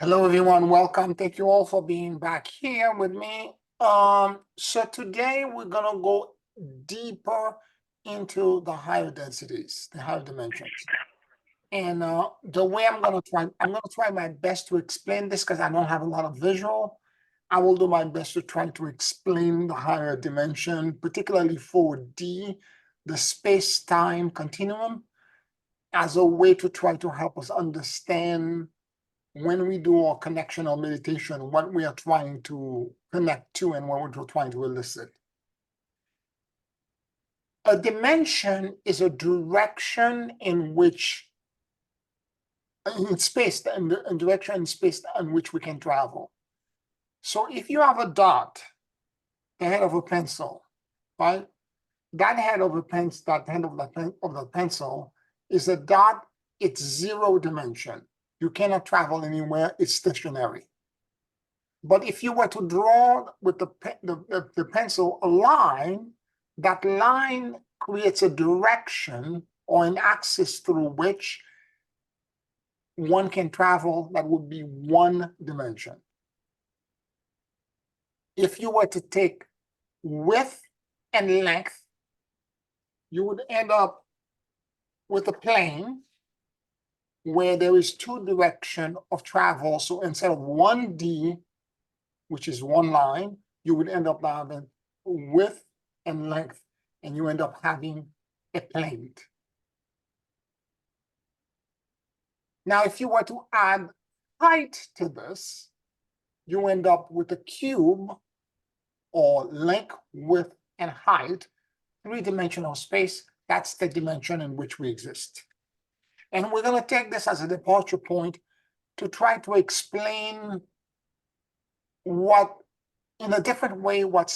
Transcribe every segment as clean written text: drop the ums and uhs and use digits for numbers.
Hello, everyone. Welcome. Thank you all for being back here with me. So today we're gonna go deeper into the higher densities, the higher dimensions. And the way I'm gonna try my best to explain this because I don't have a lot of visual. I will do my best to try to explain the higher dimension, particularly 4D, the space-time continuum, as a way to try to help us understand when we do our connection or meditation, what we are trying to connect to and what we're trying to elicit. A dimension is a direction in which, in space, in direction in space in which we can travel. So if you have a dot, the head of a pencil, right? That head of a pencil, that head of the pencil is a dot. It's zero dimension. You cannot travel anywhere. It's stationary. But if you were to draw with the pencil a line, that line creates a direction or an axis through which one can travel that would be one dimension. If you were to take width and length, you would end up with a plane where there is two directions of travel. So instead of 1D, which is one line, you would end up having width and length, and you end up having a plane. Now, if you were to add height to this, you end up with a cube, or length, width, and height, three-dimensional space. That's the dimension in which we exist. And we're going to take this as a departure point to try to explain what, in a different way, what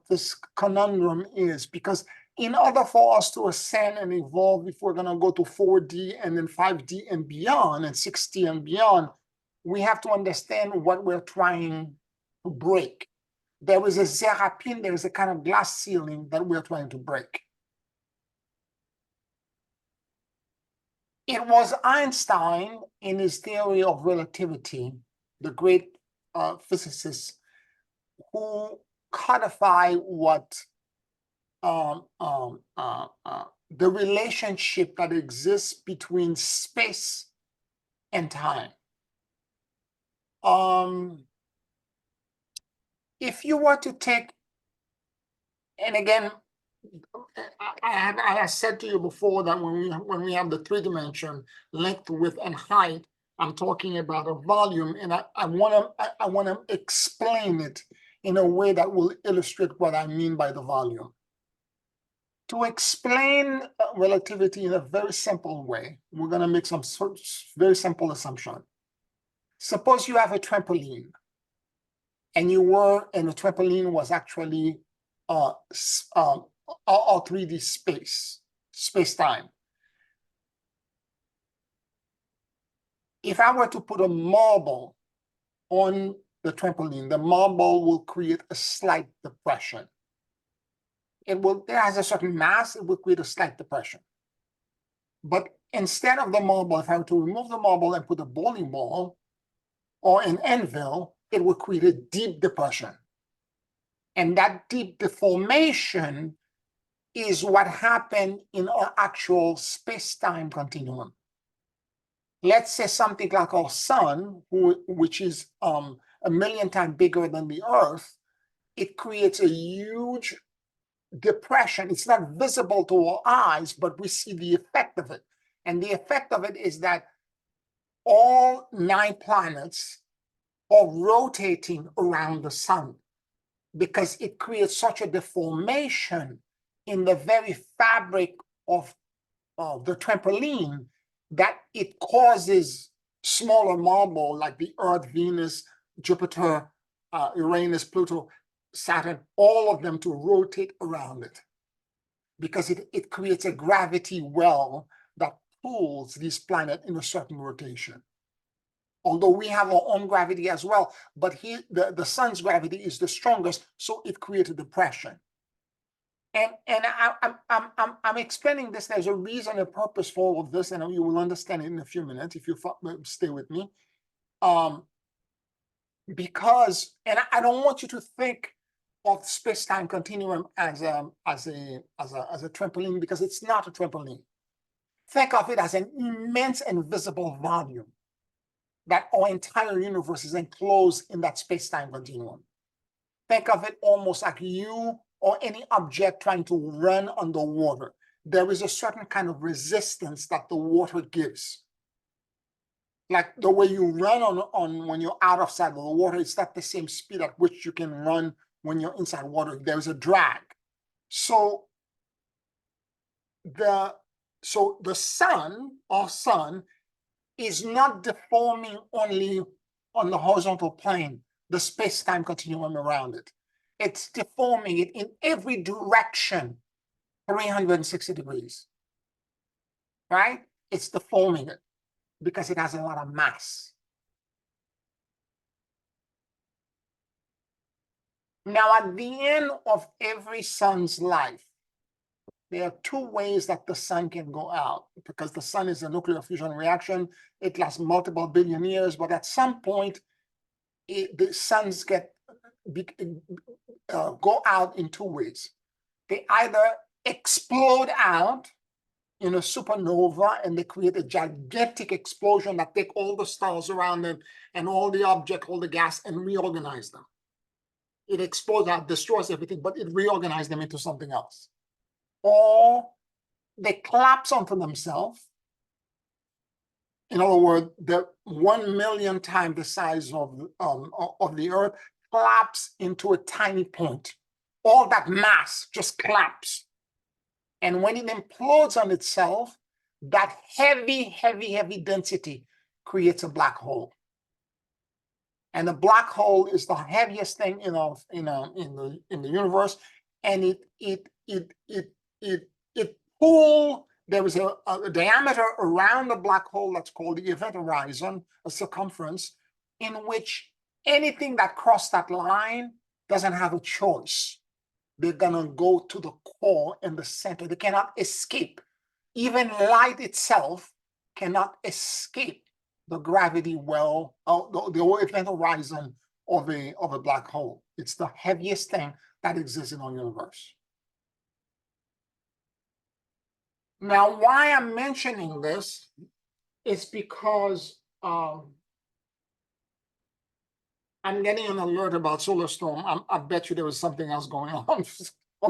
this conundrum is. Because in order for us to ascend and evolve, if we're going to go to 4D and then 5D and beyond, and 6D and beyond, we have to understand what we're trying to break. There is a zerapin, there is a kind of glass ceiling that we're trying to break. It was Einstein, in his theory of relativity, the great physicist, who codified what the relationship that exists between space and time. If you were to take, and again, I said to you before that when we have the three-dimension length, width, and height, I'm talking about a volume, and I want to explain it in a way that will illustrate what I mean by the volume. To explain relativity in a very simple way, we're going to make some very simple assumption. Suppose you have a trampoline, and the trampoline was actually a 3D space-time. If I were to put a marble on the trampoline, the marble will create a slight depression. It has a certain mass, it will create a slight depression. But instead of the marble, if I were to remove the marble and put a bowling ball or an anvil, it will create a deep depression. And that deep deformation is what happened in our actual space-time continuum. Let's say something like our sun, which is 1,000,000 times bigger than the Earth, it creates a huge depression. It's not visible to our eyes, but we see the effect of it. And the effect of it is that all 9 planets are rotating around the sun because it creates such a deformation in the very fabric of the trampoline that it causes smaller marble like the Earth, Venus, Jupiter, Uranus, Pluto, Saturn, all of them to rotate around it because it creates a gravity well that pulls these planets in a certain rotation. Although we have our own gravity as well, but here the sun's gravity is the strongest, so it creates a depression. And I'm explaining this. There's a reason, a purpose for all of this, and you will understand it in a few minutes if you stay with me. because, and I don't want you to think of space-time continuum as a trampoline, because it's not a trampoline. Think of it as an immense invisible volume that our entire universe is enclosed in that space-time continuum. Think of it almost like you or any object trying to run underwater. There is a certain kind of resistance that the water gives. Like the way you run on when you're out of sight of the water, it's not the same speed at which you can run when you're inside water. There's a drag. So the sun, our sun, is not deforming only on the horizontal plane, the space-time continuum around it. It's deforming it in every direction, 360 degrees, right? It's deforming it because it has a lot of mass. Now, at the end of every sun's life, there are two ways that the sun can go out, because the sun is a nuclear fusion reaction. It lasts multiple billion years, but at some point, the suns go out in two ways. They either explode out in a supernova, and they create a gigantic explosion that take all the stars around them and all the objects, all the gas, and reorganize them. It explodes out, destroys everything, but it reorganizes them into something else. Or they collapse onto themselves. In other words, the 1 million times the size of the Earth collapse into a tiny point. All that mass just collapse. And when it implodes on itself, that heavy density creates a black hole. And the black hole is the heaviest thing in the universe, and it pull. There is a diameter around the black hole that's called the event horizon, a circumference, in which anything that crossed that line doesn't have a choice. They're gonna go to the core in the center. They cannot escape. Even light itself cannot escape the gravity well, the event horizon of a black hole. It's the heaviest thing that exists in our universe. Now, why I'm mentioning this is because I'm getting an alert about solar storm. I bet you there was something else going on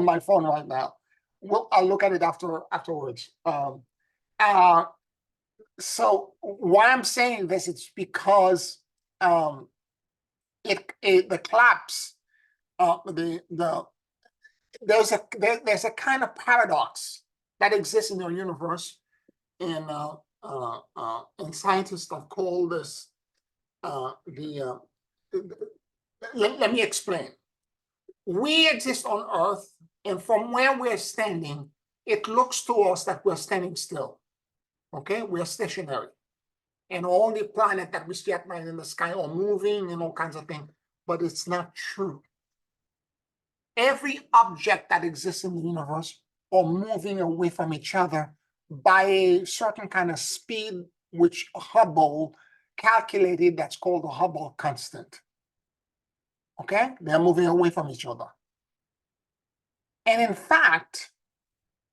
my phone right now. Well, I'll look at it afterwards. So why I'm saying this, it's because the collapse, there's a kind of paradox that exists in our universe, and scientists have called this let me explain. We exist on Earth, and from where we're standing, it looks to us that we're standing still. Okay, we're stationary, and all the planets that we see at night in the sky are moving and all kinds of things, but it's not true. Every object that exists in the universe are moving away from each other by a certain kind of speed, which Hubble calculated, that's called the Hubble constant. Okay, they're moving away from each other. And in fact,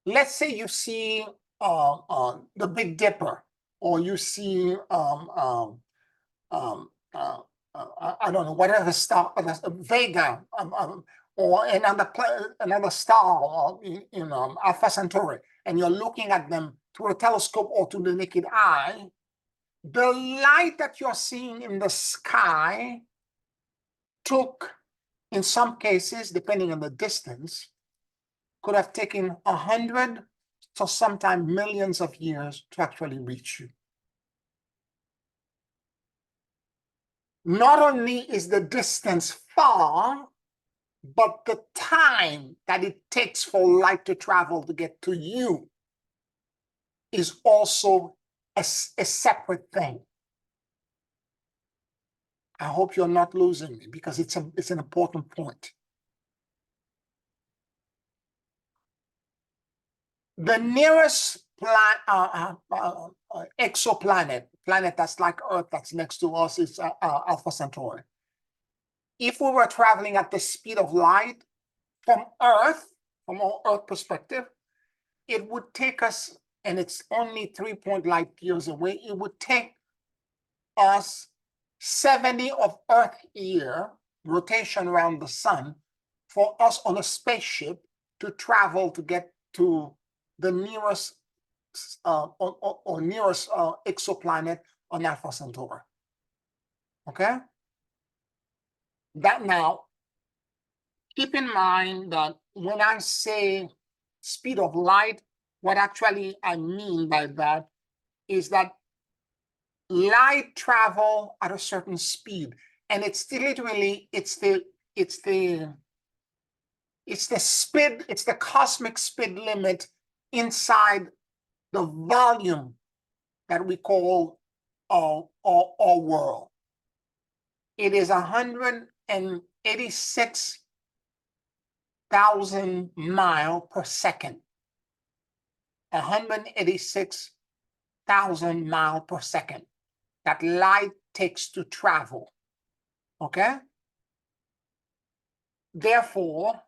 let's say you see the Big Dipper, or you see I don't know, whatever star, Vega, or another star, Alpha Centauri, and you're looking at them through a telescope or to the naked eye, the light that you're seeing in the sky took, in some cases, depending on the distance, could have taken 100 to sometimes millions of years to actually reach you. Not only is the distance far, but the time that it takes for light to travel to get to you is also a separate thing. I hope you're not losing me, because it's an important point. The nearest exoplanet, planet that's like Earth, that's next to us, is Alpha Centauri. if we were traveling at the speed of light from Earth, from our Earth perspective, it would take us, and it's only 3 light years away, it would take us 70 of Earth year rotation around the sun for us on a spaceship to travel to get to the nearest or nearest exoplanet on Alpha Centauri. Okay? That now, keep in mind that when I say speed of light, what actually I mean by that is that light travel at a certain speed, and it's literally it's the speed, it's the cosmic speed limit inside the volume that we call our world. It is 186,000 miles per second. 186,000 miles per second that light takes to travel. Okay? Therefore,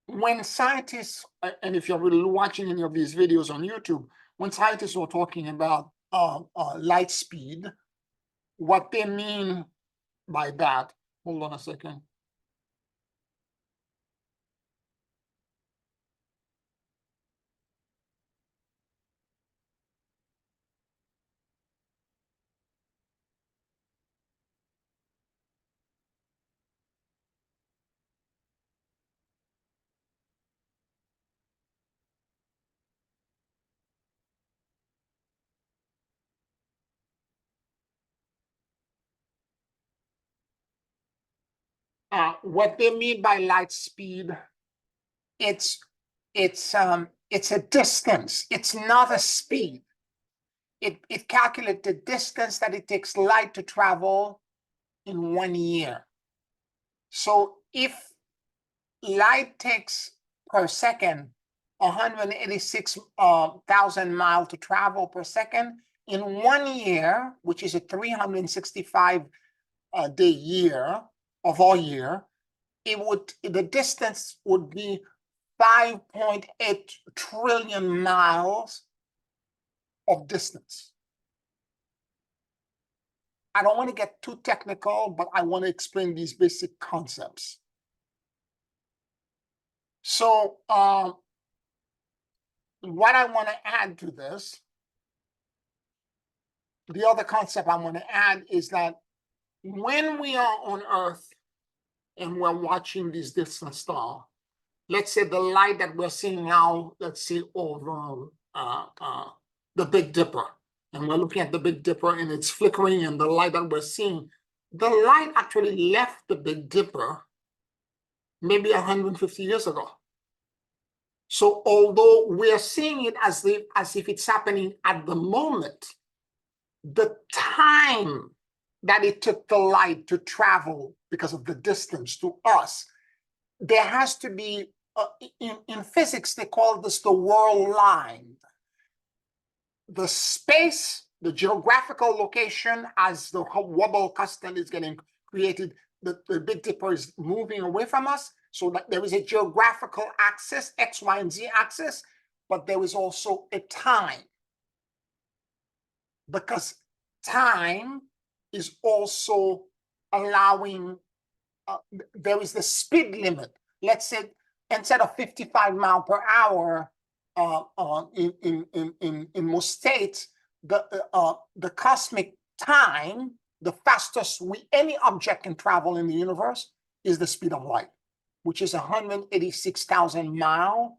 when scientists, and if you're really watching any of these videos on YouTube, when scientists are talking about light speed, what they mean by that, hold on a second. What they mean by light speed, it's a distance. It's not a speed. It calculates the distance that it takes light to travel in 1 year. So if light takes per second 186,000 miles to travel per second, in 1 year, which is a 365 day year of our year, the distance would be 5.8 trillion miles of distance. I don't want to get too technical, but I want to explain these basic concepts. So what I want to add to this, the other concept I want to add is that when we are on Earth and we're watching these distant stars, let's say the light that we're seeing now, let's say over the Big Dipper, and we're looking at the Big Dipper and it's flickering, and the light that we're seeing, the light actually left the Big Dipper maybe 150 years ago. So although we're seeing it as if it's happening at the moment, the time that it took the light to travel because of the distance to us, there has to be, in physics, they call this the world line. The space, the geographical location, as the Hubble constant is getting created, the Big Dipper is moving away from us, so that there is a geographical axis, X, Y, and Z axis, but there is also a time. Because time is also allowing, there is the speed limit. Let's say instead of 55 miles per hour in most states, the cosmic time, the fastest any object can travel in the universe is the speed of light, which is 186,000 miles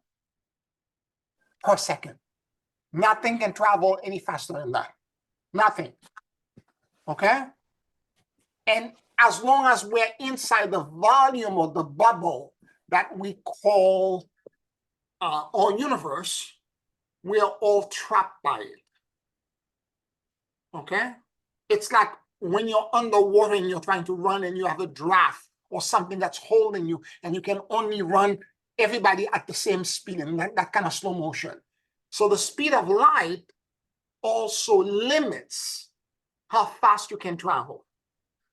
per second. Nothing can travel any faster than that. Nothing. Okay? And as long as we're inside the volume of the bubble that we call our universe, we are all trapped by it. Okay? It's like when you're underwater and you're trying to run and you have a draft or something that's holding you, and you can only run everybody at the same speed, and that kind of slow motion. So the speed of light also limits how fast you can travel.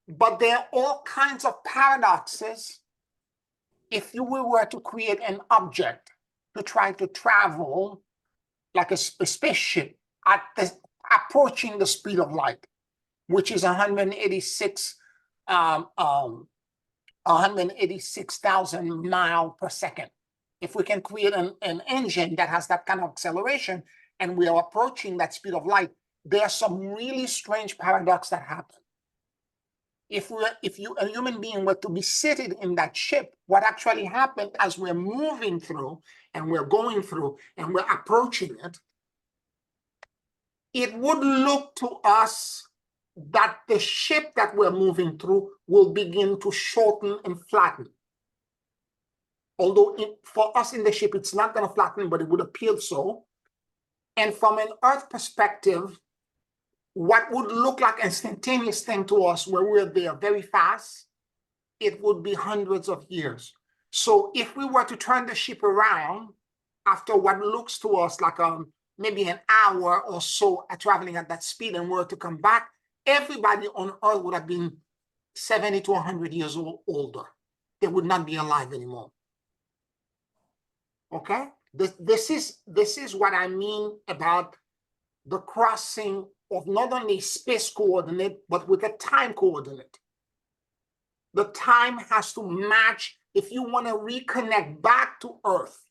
But there are all kinds of paradoxes if you were to create an object to try to travel like a spaceship at approaching the speed of light, which is 186,000 miles per second. If we can create an engine that has that kind of acceleration and we are approaching that speed of light, there are some really strange paradoxes that happen. If a human being were to be seated in that ship, what actually happened as we're moving through and we're going through and we're approaching it, it would look to us that the ship that we're moving through will begin to shorten and flatten. Although for us in the ship, it's not going to flatten, but it would appear so. And from an Earth perspective, what would look like an instantaneous thing to us where we're there very fast, it would be hundreds of years. So if we were to turn the ship around after what looks to us like maybe an hour or so traveling at that speed and were to come back, everybody on Earth would have been 70 to 100 years older. They would not be alive anymore. Okay? This is what I mean about the crossing of not only space coordinate, but with a time coordinate. The time has to match. If you want to reconnect back to Earth,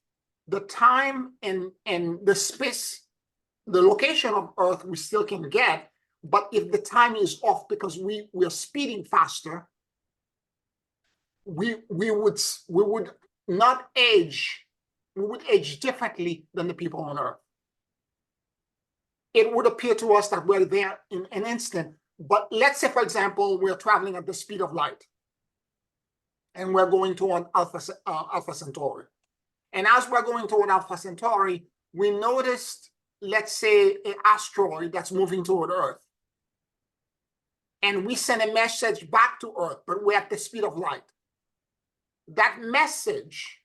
the time and the space, the location of Earth we still can get, but if the time is off because we are speeding faster, we would not age, we would age differently than the people on Earth. It would appear to us that we're there in an instant, but let's say, for example, we're traveling at the speed of light and we're going toward Alpha Centauri. And as we're going toward Alpha Centauri, we noticed, let's say, an asteroid that's moving toward Earth. And we send a message back to Earth, but we're at the speed of light. That message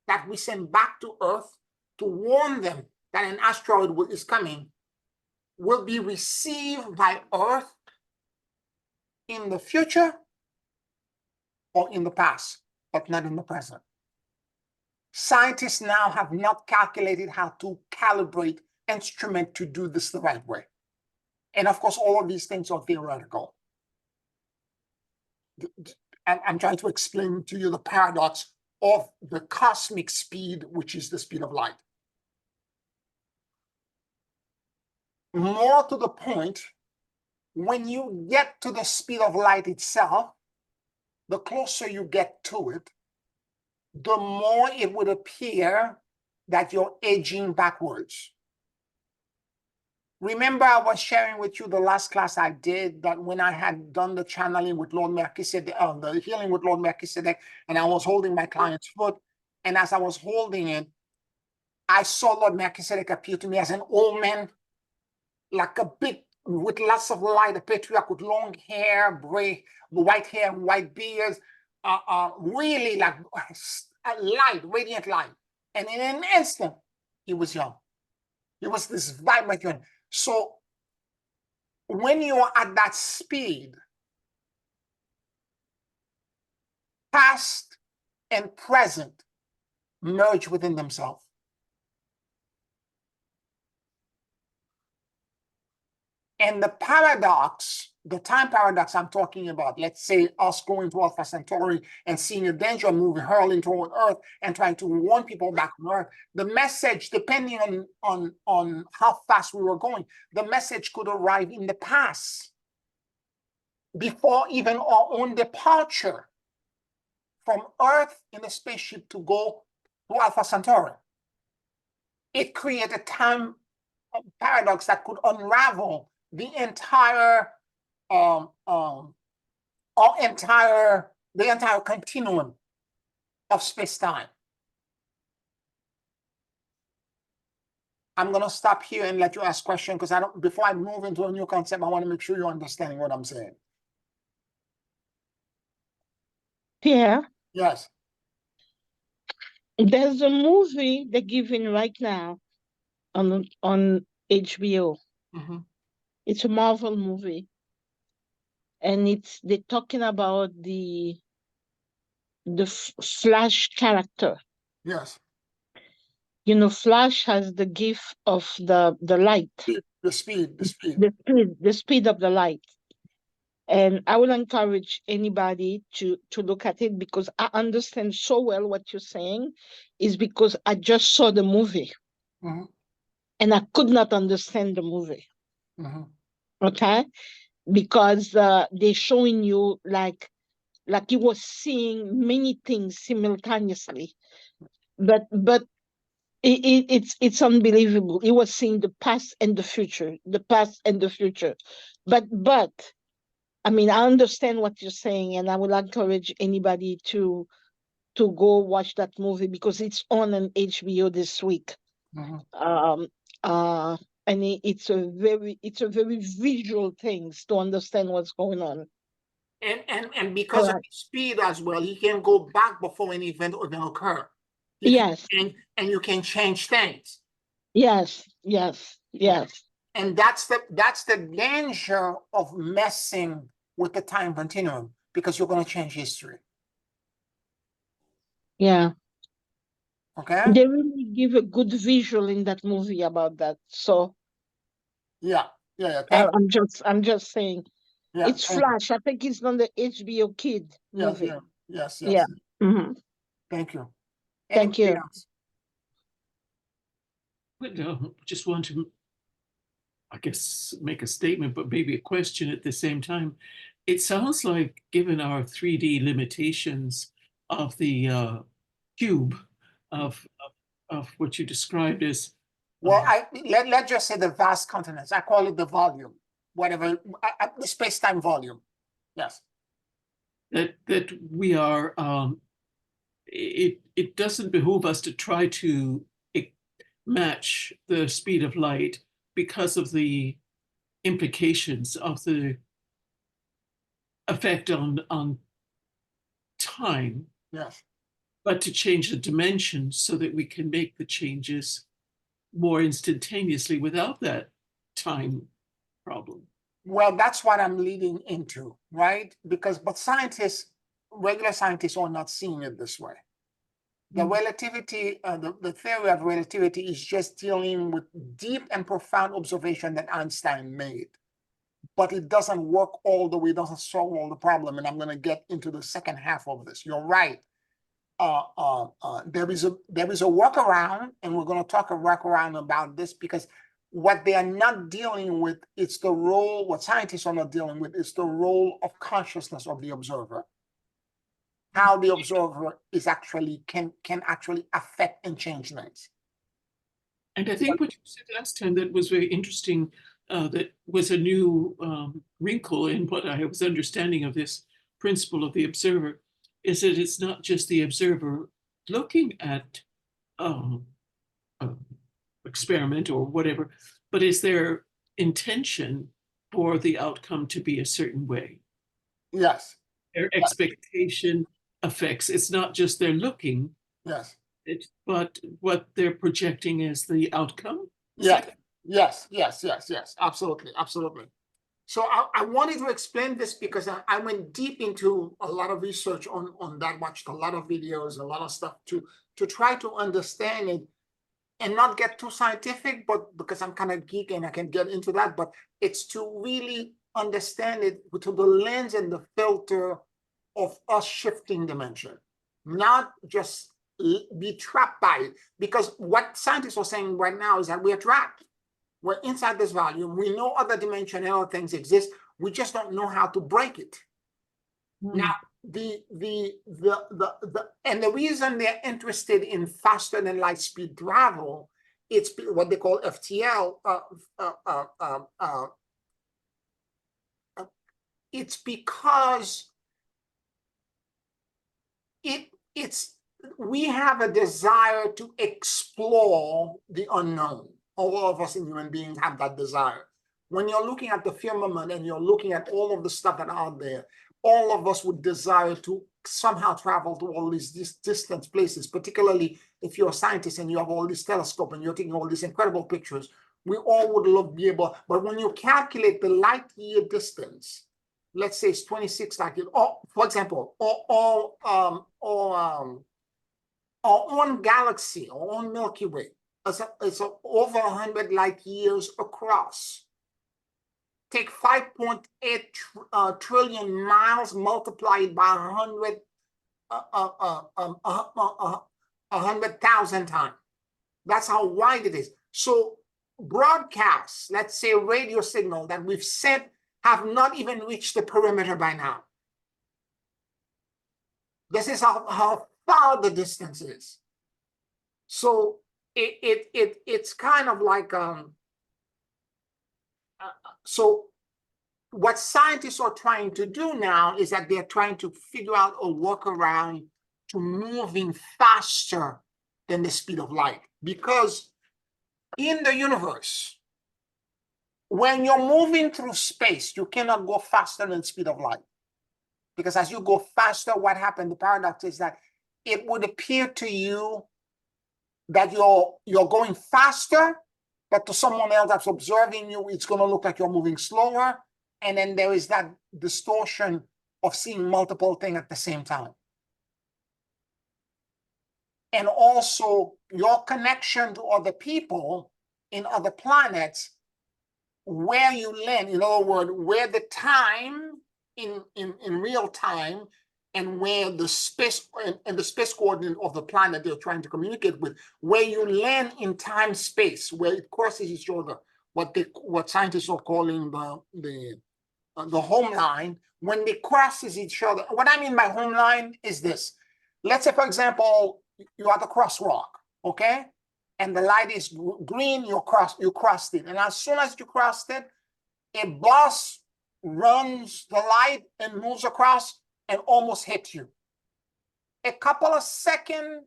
that we send back to Earth to warn them that an asteroid is coming will be received by Earth in the future or in the past, but not in the present. Scientists now have not calculated how to calibrate instrument to do this the right way. And of course, all of these things are theoretical. I'm trying to explain to you the paradox of the cosmic speed, which is the speed of light. More to the point, when you get to the speed of light itself, the closer you get to it, the more it would appear that you're aging backwards. Remember, I was sharing with you the last class I did that when I had done the channeling with Lord Melchizedek, the healing with Lord Melchizedek, and I was holding my client's foot, and as I was holding it, I saw Lord Melchizedek appear to me as an old man, like a big, with lots of light, a patriarch with long hair, white hair, white beard, really like a light, radiant light. And in an instant, he was young. He was this vibrant young. So when you are at that speed, past and present merge within themselves. And the paradox, the time paradox I'm talking about, let's say us going to Alpha Centauri and seeing a danger moving, hurling toward Earth and trying to warn people back on Earth, the message, depending on how fast we were going, the message could arrive in the past, before even our own departure from Earth in a spaceship to go to Alpha Centauri. It created a time paradox that could unravel the entire continuum of space-time. I'm going to stop here and let you ask questions because before I move into a new concept, I want to make sure you're understanding what I'm saying. Yeah. Yes. There's a movie they're giving right now on HBO. Mm-hmm. It's a Marvel movie. and they're talking about the Flash character. Yes. You know, Flash has the gift of the light, The speed. the speed of the light. And I will encourage anybody to look at it, because I understand so well what you're saying, is because I just saw the movie Mhm, and I could not understand the movie. mhm. Okay, because they're showing you like you were seeing many things simultaneously, but it's unbelievable. He was seeing the past and the future, the past and the future. But I mean, I understand what you're saying, and I will encourage anybody to go watch that movie because it's on an HBO this week. Mhm. Um, uh, and it's a very visual things to understand what's going on. And All because of right. his speed as well, he can go back before an event even occur. He can, Yes, and you can change things. yes, yes, yes. And that's the danger of messing with the time continuum, because you're going to change history. Yeah. Okay. They really give a good visual in that movie about that. So Yeah. Thank I'm just saying you. Yeah. it's Thank you. Flash. I think it's on the HBO Kid Yeah. movie. Yes. Yeah. hmm Thank you. Thank Anybody you. else? But just want to, I guess, make a statement, but maybe a question at the same time. It sounds like, given our 3D limitations of the cube of what you described as Well, let's just say the vast continents. I call it the volume, whatever, the space-time volume. Yes. that we are, it doesn't behoove us to try to match the speed of light because of the implications of the effect on time, Yes. but to change the dimension so that we can make the changes more instantaneously without that time problem. Well, that's what I'm leading into, right? But regular scientists are not seeing it this way. The relativity, the theory of relativity is just dealing with deep and profound observation that Einstein made. But it doesn't work all the way, it doesn't solve all the problem. And I'm going to get into the second half of this. You're right. There is a workaround, and we're going to talk a workaround about this, because what they are not dealing with, it's the role, what scientists are not dealing with, is the role of consciousness of the observer. How the observer is actually can actually affect and change things. And I think what you said last time that was very interesting, that was a new wrinkle in what I was understanding of this principle of the observer, is that it's not just the observer looking at um, experiment or whatever, but is their intention for the outcome to be a certain way. Yes. Their expectation affects, it's not just they're looking, Yes. but what they're projecting as the outcome. Yes. Absolutely. So I wanted to explain this because I went deep into a lot of research on that, watched a lot of videos, a lot of stuff to try to understand it and not get too scientific, but because I'm kind of geek and I can get into that, but it's to really understand it through the lens and the filter of us shifting dimension, not just be trapped by it. Because what scientists are saying right now is that we're trapped. We're inside this volume. We know other dimension and other things exist. We just don't know how to break it. Now, and the reason they're interested in faster than light speed travel, it's what they call FTL. It's because we have a desire to explore the unknown. All of us in human beings have that desire. When you're looking at the firmament and you're looking at all of the stuff that are out there, all of us would desire to somehow travel to all these distant places, particularly if you're a scientist and you have all these telescopes and you're taking all these incredible pictures. We all would love to be able, but when you calculate the light year distance let's say it's 26 light years, or for example, our own galaxy, our own Milky Way, it's over 100 light years across. Take 5.8 trillion miles, multiplied by 100,000 times. That's how wide it is. So broadcasts, let's say radio signal that we've sent, have not even reached the perimeter by now. This is how far the distance is. So it's kind of like so what scientists are trying to do now is that they're trying to figure out a workaround to moving faster than the speed of light. Because in the universe, when you're moving through space, you cannot go faster than the speed of light. Because as you go faster, what happened? The paradox is that it would appear to you that you're going faster, but to someone else that's observing you, it's going to look like you're moving slower. And then there is that distortion of seeing multiple things at the same time. And also your connection to other people in other planets, where you land, in other words, where the time in real time and where the space and the space coordinate of the planet they're trying to communicate with, where you land in time space, where it crosses each other, what scientists are calling the home line, when they crosses each other. What I mean by home line is this. Let's say, for example, you're at a crosswalk, okay? And the light is green, you crossed it. And as soon as you crossed it, a bus runs the light and moves across and almost hits you. A couple of seconds,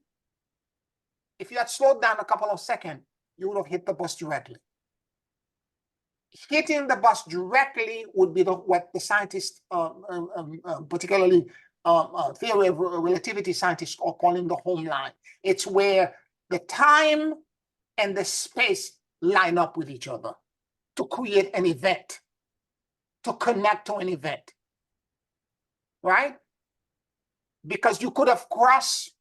if you had slowed down a couple of seconds, you would have hit the bus directly. Hitting the bus directly would be what the scientists, particularly theory of relativity scientists, are calling the home line. It's where the time and the space line up with each other to create an event, to connect to an event, right? Because you could have crossed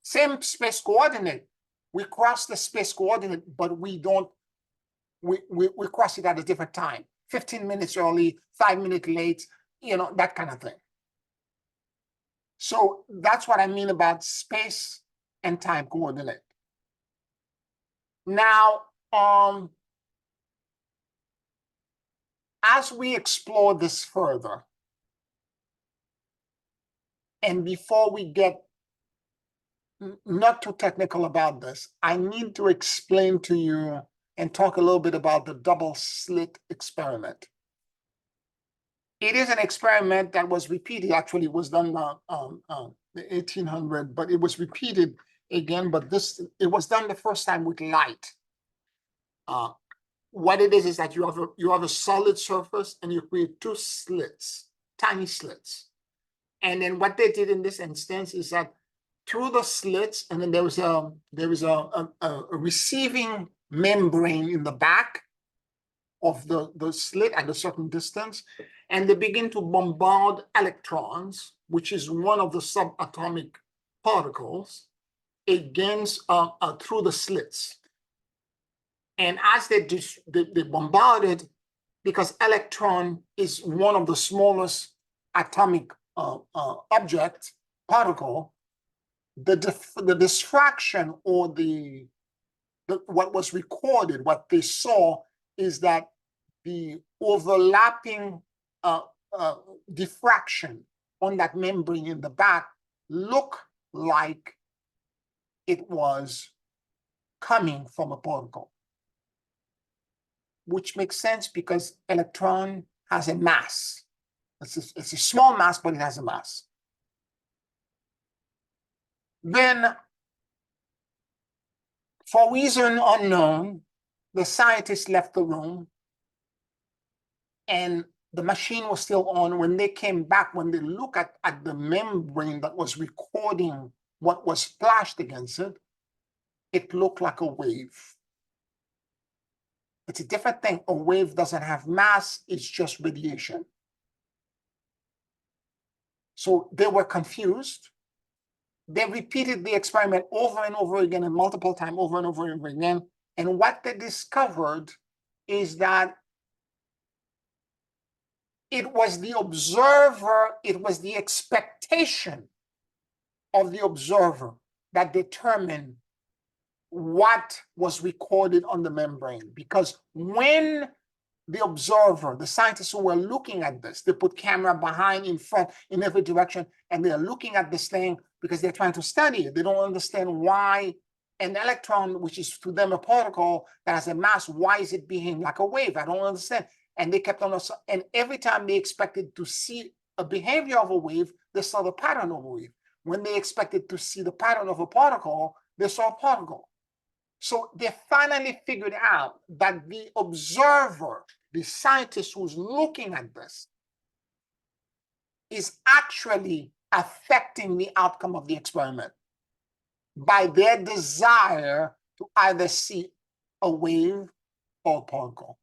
same space coordinate. We cross the space coordinate, but we cross it at a different time. 15 minutes early, 5 minutes late, that kind of thing. So that's what I mean about space and time coordinate. Now, as we explore this further, and before we get not too technical about this, I need to explain to you and talk a little bit about the double slit experiment. It is an experiment that was repeated. Actually, it was done in the 1800s, but it was repeated again. But it was done the first time with light. What it is that you have a solid surface and you create two slits, tiny slits. And then what they did in this instance is that through the slits, and then there was a receiving membrane in the back of the slit at a certain distance, and they begin to bombard electrons, which is one of the subatomic particles, against through the slits. And as they bombarded, because electron is one of the smallest atomic particle, the diffraction or what was recorded, what they saw, is that the overlapping diffraction on that membrane in the back looked like it was coming from a particle, which makes sense because electron has a mass. It's a small mass, but it has a mass. Then, for reason unknown, the scientists left the room and the machine was still on. When they came back, when they look at the membrane that was recording what was splashed against it, it looked like a wave. It's a different thing. A wave doesn't have mass, it's just radiation. So they were confused. They repeated the experiment over and over again and multiple times, over and over and over again. And what they discovered is that it was the observer, it was the expectation of the observer that determined what was recorded on the membrane. Because when the observer, the scientists who were looking at this, they put camera behind, in front, in every direction, and they're looking at this thing because they're trying to study it. They don't understand why an electron, which is to them a particle that has a mass, why is it behaving like a wave? I don't understand. And they kept on, and every time they expected to see a behavior of a wave, they saw the pattern of a wave. When they expected to see the pattern of a particle, they saw a particle. So they finally figured out that the observer, the scientist who's looking at this, is actually affecting the outcome of the experiment by their desire to either see a wave or a particle.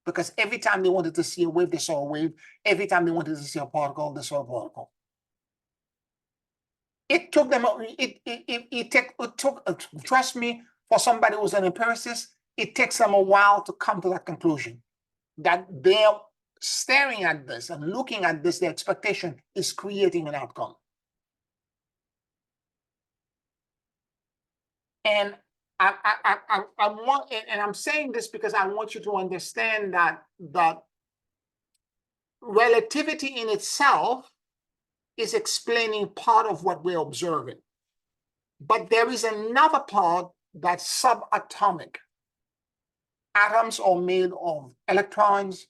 Because every time they wanted to see a wave, they saw a wave. Every time they wanted to see a particle, they saw a particle. It took them, it took, trust me, for somebody who's an empiricist, it takes them a while to come to that conclusion. That they're staring at this and looking at this, the expectation is creating an outcome. And I want, and I'm saying this because I want you to understand that relativity in itself is explaining part of what we're observing. But there is another part that's subatomic. Atoms are made of electrons,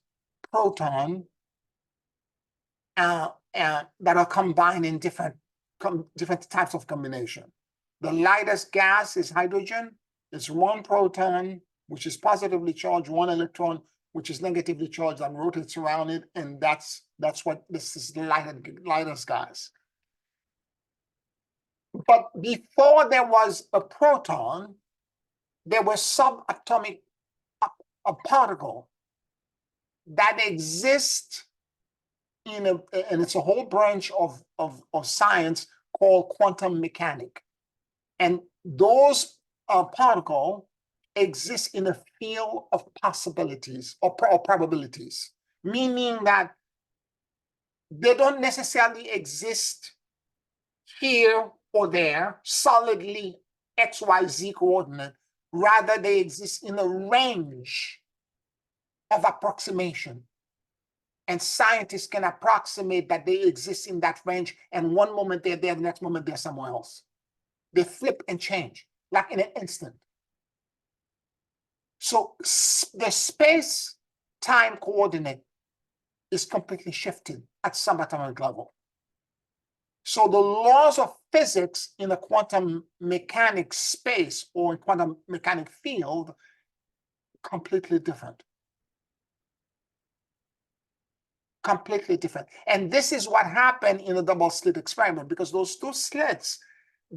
protons, that are combined in different types of combination. The lightest gas is hydrogen. It's one proton, which is positively charged, one electron, which is negatively charged and rotates around it, and that's what this is, the lightest gas. But before there was a proton, there was subatomic a particle that exists in and it's a whole branch of science called quantum mechanics. And those particles exist in a field of possibilities or probabilities, meaning that they don't necessarily exist here or there, solidly X, Y, Z coordinate. Rather, they exist in a range of approximation. And scientists can approximate that they exist in that range, and one moment they're there, the next moment they're somewhere else. They flip and change, like in an instant. So the space-time coordinate is completely shifted at subatomic level. So the laws of physics in a quantum mechanics space or in quantum mechanic field, completely different. Completely different. And this is what happened in the double slit experiment, because those two slits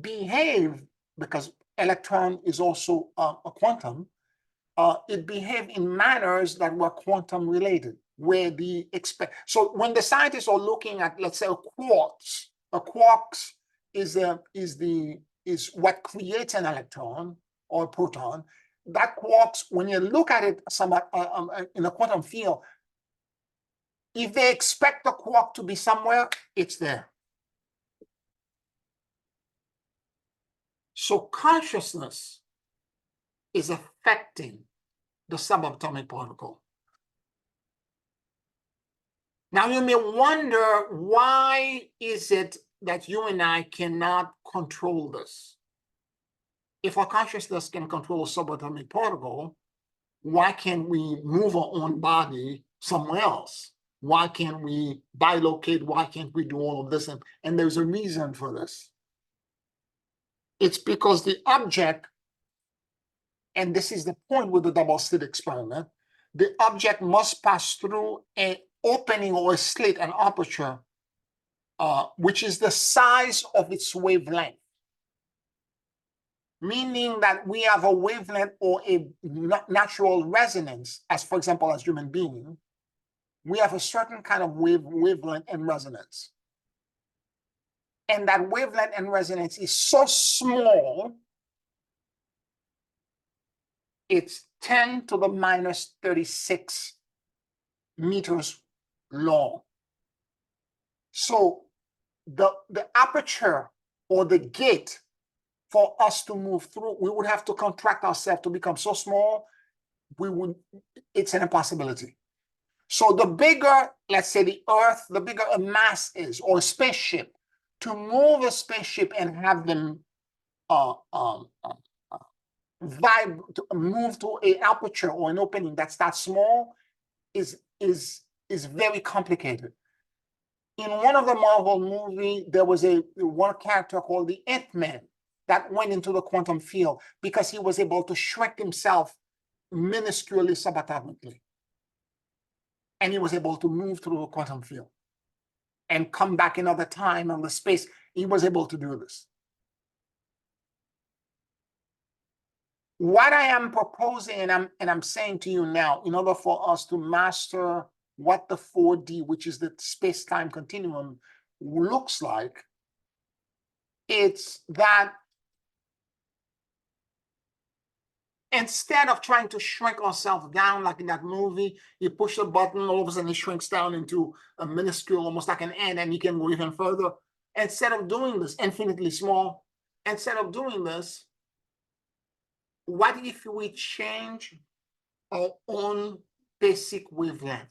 behave, because electron is also a quantum, it behaved in manners that were quantum related, where the so when the scientists are looking at, let's say, a quark is what creates an electron or a proton. That quarks, when you look at it somewhat in a quantum field, if they expect the quark to be somewhere, it's there. So consciousness is affecting the subatomic particle. Now you may wonder, why is it that you and I cannot control this? If our consciousness can control a subatomic particle, why can't we move our own body somewhere else? Why can't we bilocate? Why can't we do all of this? And there's a reason for this. It's because the object, and this is the point with the double slit experiment, the object must pass through an opening or a slit, an aperture, which is the size of its wavelength. Meaning that we have a wavelength or a natural resonance, as for example, as human beings, we have a certain kind of wavelength and resonance. And that wavelength and resonance is so small, it's 10 to the minus 36 meters long. So the aperture or the gate for us to move through, we would have to contract ourselves to become so small, it's an impossibility. So the bigger, let's say the Earth, the bigger a mass is, or a spaceship, to move a spaceship and have them move to an aperture or an opening that's that small is very complicated. In one of the Marvel movies, there was one character called the Ant-Man that went into the quantum field because he was able to shrink himself minusculely subatomically. And he was able to move through the quantum field and come back another time on the space. He was able to do this. What I am proposing, and I'm saying to you now, in order for us to master what the 4D, which is the space-time continuum, looks like, it's that instead of trying to shrink ourselves down like in that movie, you push the button, all of a sudden it shrinks down into a minuscule, almost like an ant, and you can go even further. Instead of doing this, infinitely small, instead of doing this, what if we change our own basic wavelength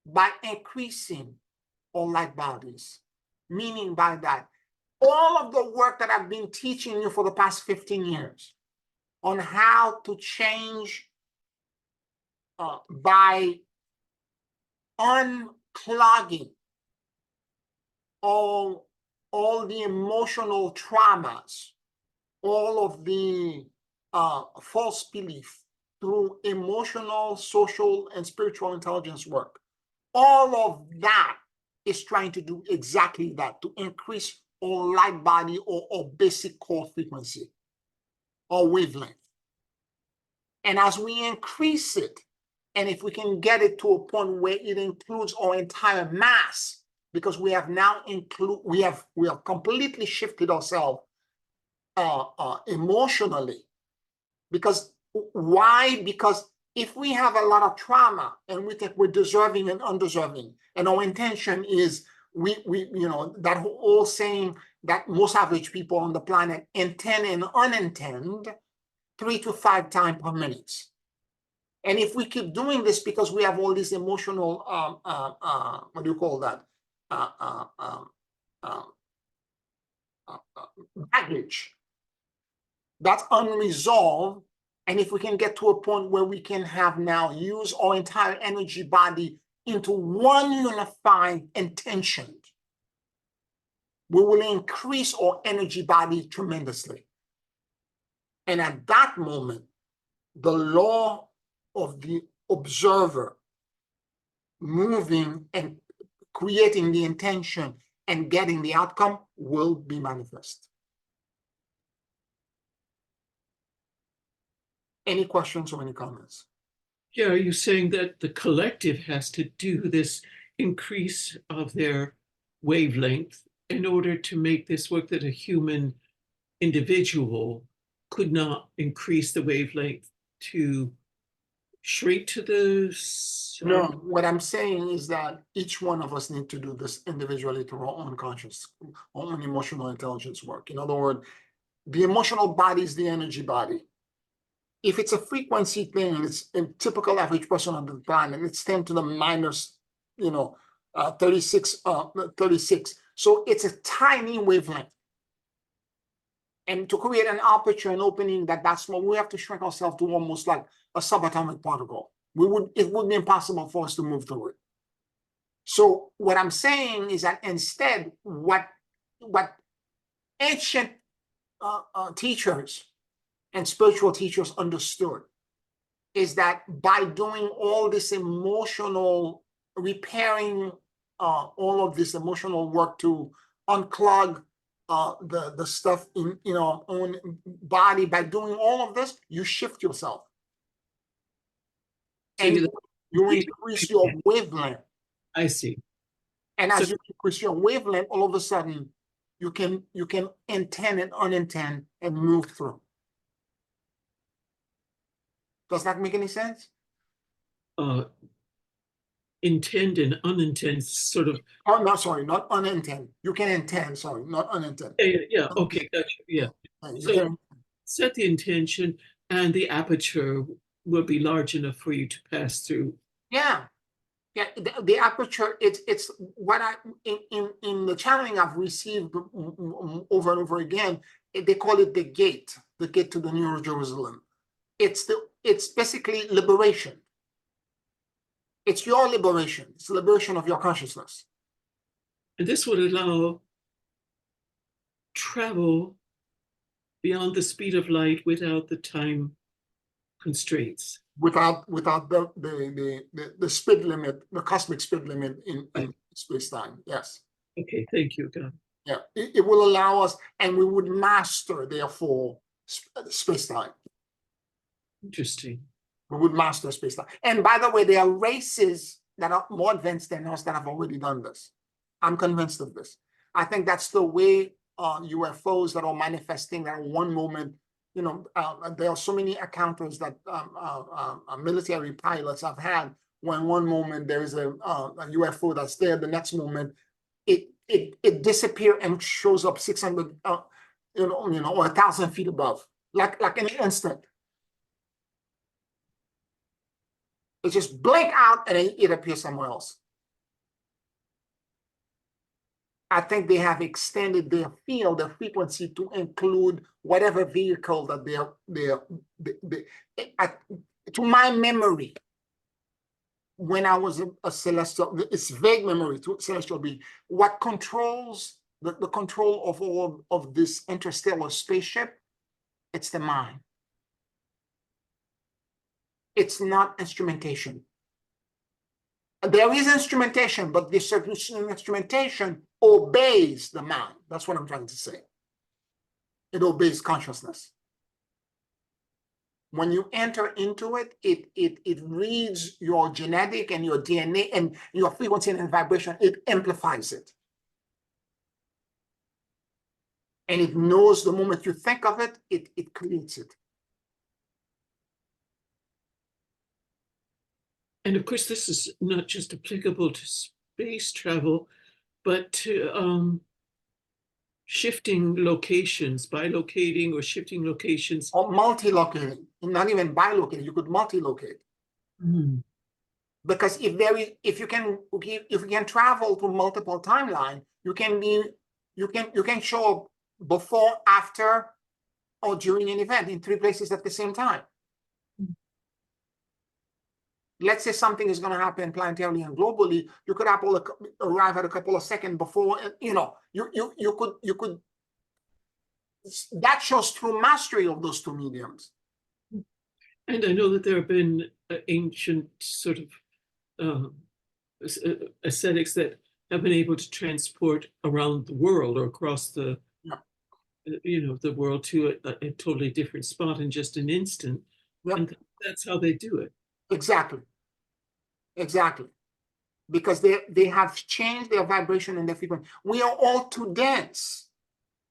by increasing our light bodies? Meaning by that, all of the work that I've been teaching you for the past 15 years on how to change by unclogging all the emotional traumas, all of the false belief through emotional, social, and spiritual intelligence work. All of that is trying to do exactly that, to increase our light body or basic core frequency or wavelength. And as we increase it, and if we can get it to a point where it includes our entire mass, because we have now we have completely shifted ourselves emotionally. Because why? Because if we have a lot of trauma and we think we're deserving and undeserving, and our intention is we that whole saying that most average people on the planet intend and unintend 3 to 5 times per minute. And if we keep doing this because we have all this emotional what do you call that? Baggage that's unresolved, and if we can get to a point where we can have now use our entire energy body into one unified intention, we will increase our energy body tremendously. And at that moment, the law of the observer moving and creating the intention and getting the outcome will be manifest. Any questions or any comments? Yeah, are you saying that the collective has to do this increase of their wavelength in order to make this work, that a human individual could not increase the wavelength to shrink to the... No, what I'm saying is that each one of us need to do this individually through our own conscious, our own emotional intelligence work. In other words, the emotional body is the energy body. If it's a frequency thing, and it's a typical average person on the planet, it's 10 to the minus, 36. So it's a tiny wavelength. And to create an aperture, an opening that's small, we have to shrink ourselves to almost like a subatomic particle. It would be impossible for us to move through it. So what I'm saying is that instead, what ancient teachers and spiritual teachers understood is that by doing all this emotional repairing, all of this emotional work to unclog the stuff in our own body, by doing all of this, you shift yourself. So and you increase your wavelength. I see. And as So- you increase your wavelength, all of a sudden, you can intend and unintend and move through. Does that make any sense? Intend and unintend sort of. Oh, no, sorry, not unintend. You can intend, sorry, not unintend. Yeah, okay, gotcha, yeah. You So can- set the intention and the aperture will be large enough for you to pass through. Yeah, yeah. The aperture. It's what I in the channeling I've received over and over again. They call it the gate to the New Jerusalem. It's basically liberation. It's your liberation. It's the liberation of your consciousness. And this would allow travel beyond the speed of light without the time constraints. Without the speed limit, the cosmic speed limit in space-time. Yes. Okay, thank you, God. Yeah. It will allow us, and we would master, therefore, space-time. Interesting. We would master space-time. And by the way, there are races that are more advanced than us that have already done this. I'm convinced of this. I think that's the way UFOs that are manifesting that one moment, there are so many encounters that military pilots have had when one moment there is a UFO that's there, the next moment it disappears and shows up 600, or 1,000 feet above, like in an instant. It just blink out and it appears somewhere else. I think they have extended their field, their frequency to include whatever vehicle that to my memory, when I was a celestial, it's vague memory to celestial being, what controls the control of all of this interstellar spaceship, it's the mind. It's not instrumentation. There is instrumentation, but this instrumentation obeys the mind. That's what I'm trying to say. It obeys consciousness. When you enter into it, it reads your genetic and your DNA and your frequency and vibration. It amplifies it. And it knows the moment you think of it, it creates it. And of course, this is not just applicable to space travel, but to shifting locations, bilocating or shifting locations. Or multi-locating, not even bilocating, you could multi-locate. Mm. Because if you can travel to multiple timelines, you can show up before, after, or during an event in 3 places at the same time. Let's say something is going to happen planetarily and globally, you could arrive at a couple of seconds before, you could, that shows true mastery of those 2 mediums. And I know that there have been ancient sort of ascetics that have been able to transport around the world or across the, the world to a totally different spot in just an instant. Yep. And that's how they do it. Exactly. Because they have changed their vibration and their frequency. We are all too dense.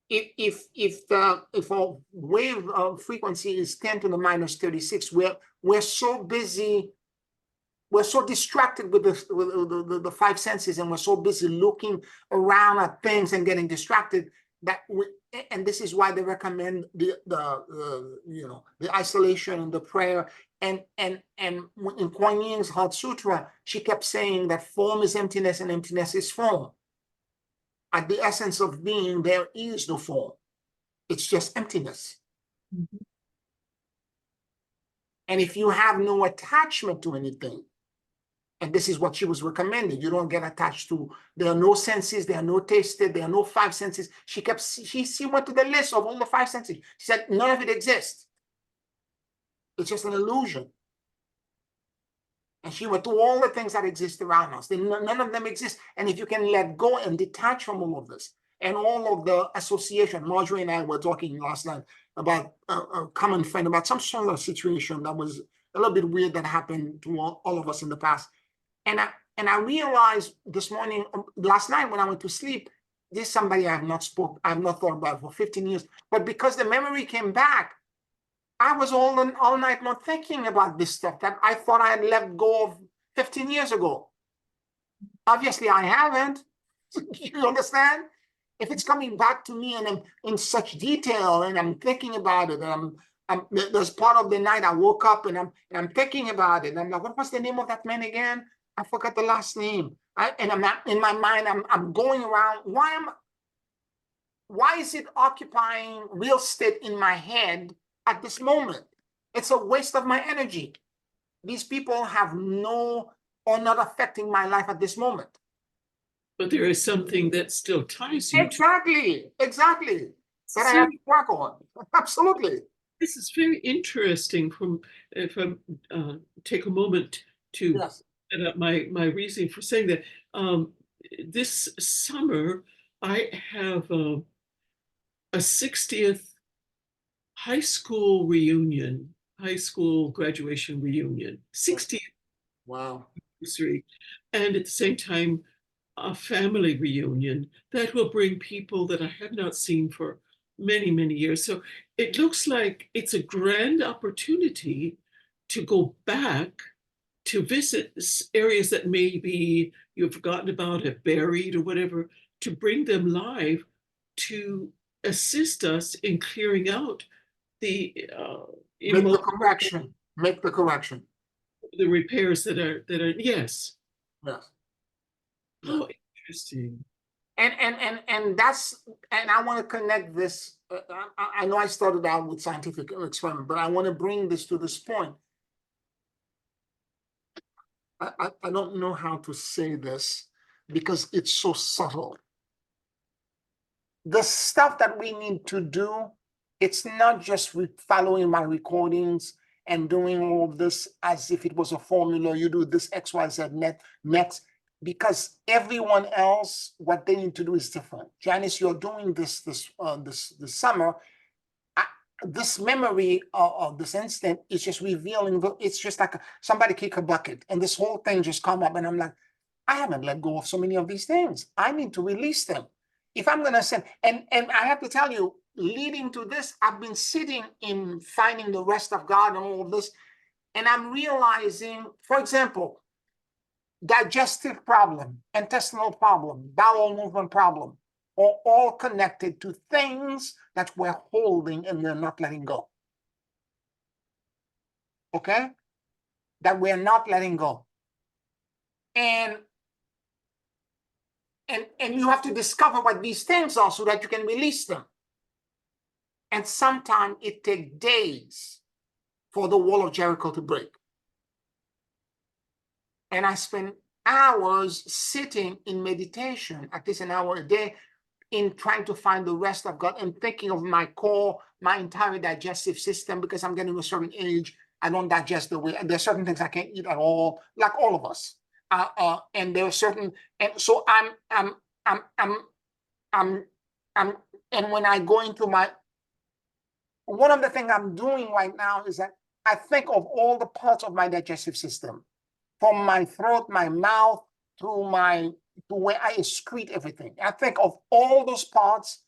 If our wave frequency is 10 to the minus 36, we're so busy, we're so distracted with the 5 senses, and we're so busy looking around at things and getting distracted that and this is why they recommend the isolation and the prayer. And in Kuan Yin's Heart Sutra, she kept saying that form is emptiness and emptiness is form. At the essence of being, there is no form. It's just emptiness. Mm-hmm. And if you have no attachment to anything, and this is what she was recommending, you don't get attached to, there are no senses, there are no tasted, there are no 5 senses. She went to the list of all the 5 senses. She said, none of it exists. It's just an illusion. And she went through all the things that exist around us. None of them exist. And if you can let go and detach from all of this and all of the association, Marjorie and I were talking last night about a common friend, about some sort of situation that was a little bit weird that happened to all of us in the past. And And I realized this morning, last night when I went to sleep, this is somebody I have not thought about for 15 years. But because the memory came back, I was all night long thinking about this stuff that I thought I had let go of 15 years ago. Obviously, I haven't. You understand? If it's coming back to me and I'm in such detail and I'm thinking about it, and there's part of the night I woke up and I'm thinking about it. And I'm like, what was the name of that man again? I forgot the last name. And I'm not in my mind. I'm going around. Why is it occupying real estate in my head at this moment? It's a waste of my energy. These people have no or not affecting my life at this moment. But there is something that still ties you to. Exactly. That I So have to work on. Absolutely. this is very interesting. From if I take a moment to Yes. set up my reasoning for saying that, this summer I have a 60th high school graduation reunion, 60th Wow. anniversary, and at the same time a family reunion that will bring people that I have not seen for many, many years. So it looks like it's a grand opportunity to go back to visit areas that maybe you've forgotten about, have buried or whatever, to bring them live to assist us in clearing out the Make the correction. Make the correction. the repairs that are yes. Yes. Oh, interesting. And that's, and I want to connect this. I know I started out with scientific experiment, but I want to bring this to this point. I don't know how to say this because it's so subtle. The stuff that we need to do, it's not just following my recordings and doing all of this as if it was a formula. You do this X, Y, Z next, because everyone else, what they need to do is different. Janice, you're doing this summer. This memory of this instant is just revealing. It's just like somebody kick a bucket, and this whole thing just come up, and I'm like, I haven't let go of so many of these things. I need to release them. If I'm gonna send, and I have to tell you, leading to this, I've been sitting in finding the rest of God and all of this, and I'm realizing, for example, digestive problem, intestinal problem, bowel movement problem, are all connected to things that we're holding and we're not letting go. Okay? That we're not letting go. And you have to discover what these things are so that you can release them. And sometimes it takes days for the wall of Jericho to break. And I spend hours sitting in meditation, at least an hour a day, in trying to find the rest of God and thinking of my core, my entire digestive system, because I'm getting to a certain age. I don't digest the way. There's certain things I can't eat at all, like all of us. And there are certain, and so I'm, and when I go into one of the things I'm doing right now is that I think of all the parts of my digestive system, from my throat, my mouth, to where I excrete everything. I think of all those parts,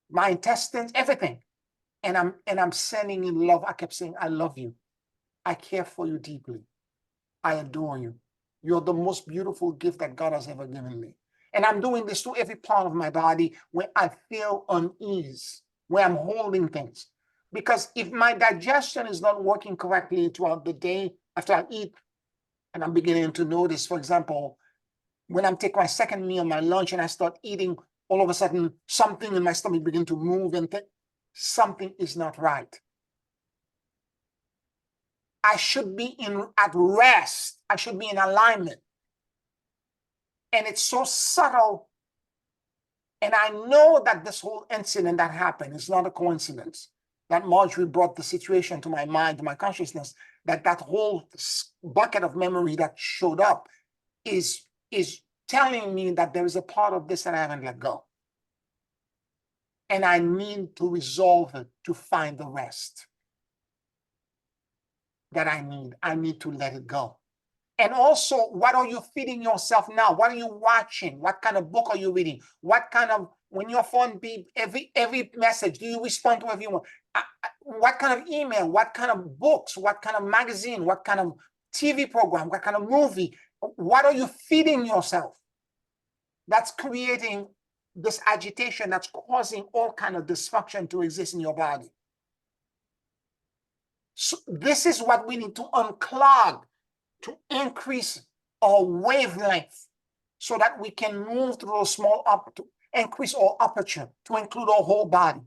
my intestines, everything. And I'm sending in love. I kept saying, I love you. I care for you deeply. I adore you. You're the most beautiful gift that God has ever given me. And I'm doing this to every part of my body where I feel unease, where I'm holding things. Because if my digestion is not working correctly throughout the day after I eat, and I'm beginning to notice, for example, when I'm taking my second meal, my lunch, and I start eating, all of a sudden something in my stomach begin to move and think something is not right. I should be at rest. I should be in alignment. And it's so subtle. And I know that this whole incident that happened is not a coincidence. That Marjorie brought the situation to my mind, to my consciousness, that whole bucket of memory that showed up is telling me that there is a part of this that I haven't let go. And I need to resolve it to find the rest that I need. I need to let it go. And also, what are you feeding yourself now? What are you watching? What kind of book are you reading? What kind of, when your phone beep, every message, do you respond to everyone? What kind of email? What kind of books? What kind of magazine? What kind of TV program? What kind of movie? What are you feeding yourself? That's creating this agitation that's causing all kind of dysfunction to exist in your body. So this is what we need to unclog, to increase our wavelength so that we can move through those small to increase our aperture to include our whole body.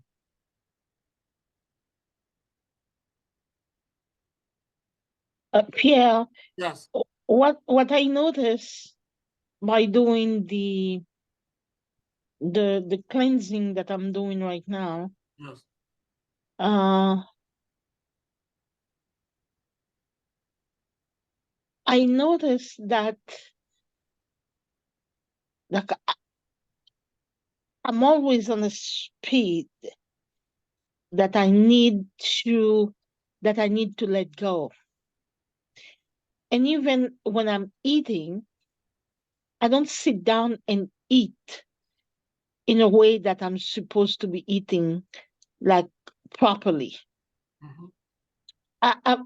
Pierre, Yes. what I notice by doing the cleansing that I'm doing right now, Yes. I notice that like I'm always on a speed that I need to let go. And even when I'm eating, I don't sit down and eat in a way that I'm supposed to be eating, like properly. Mhm.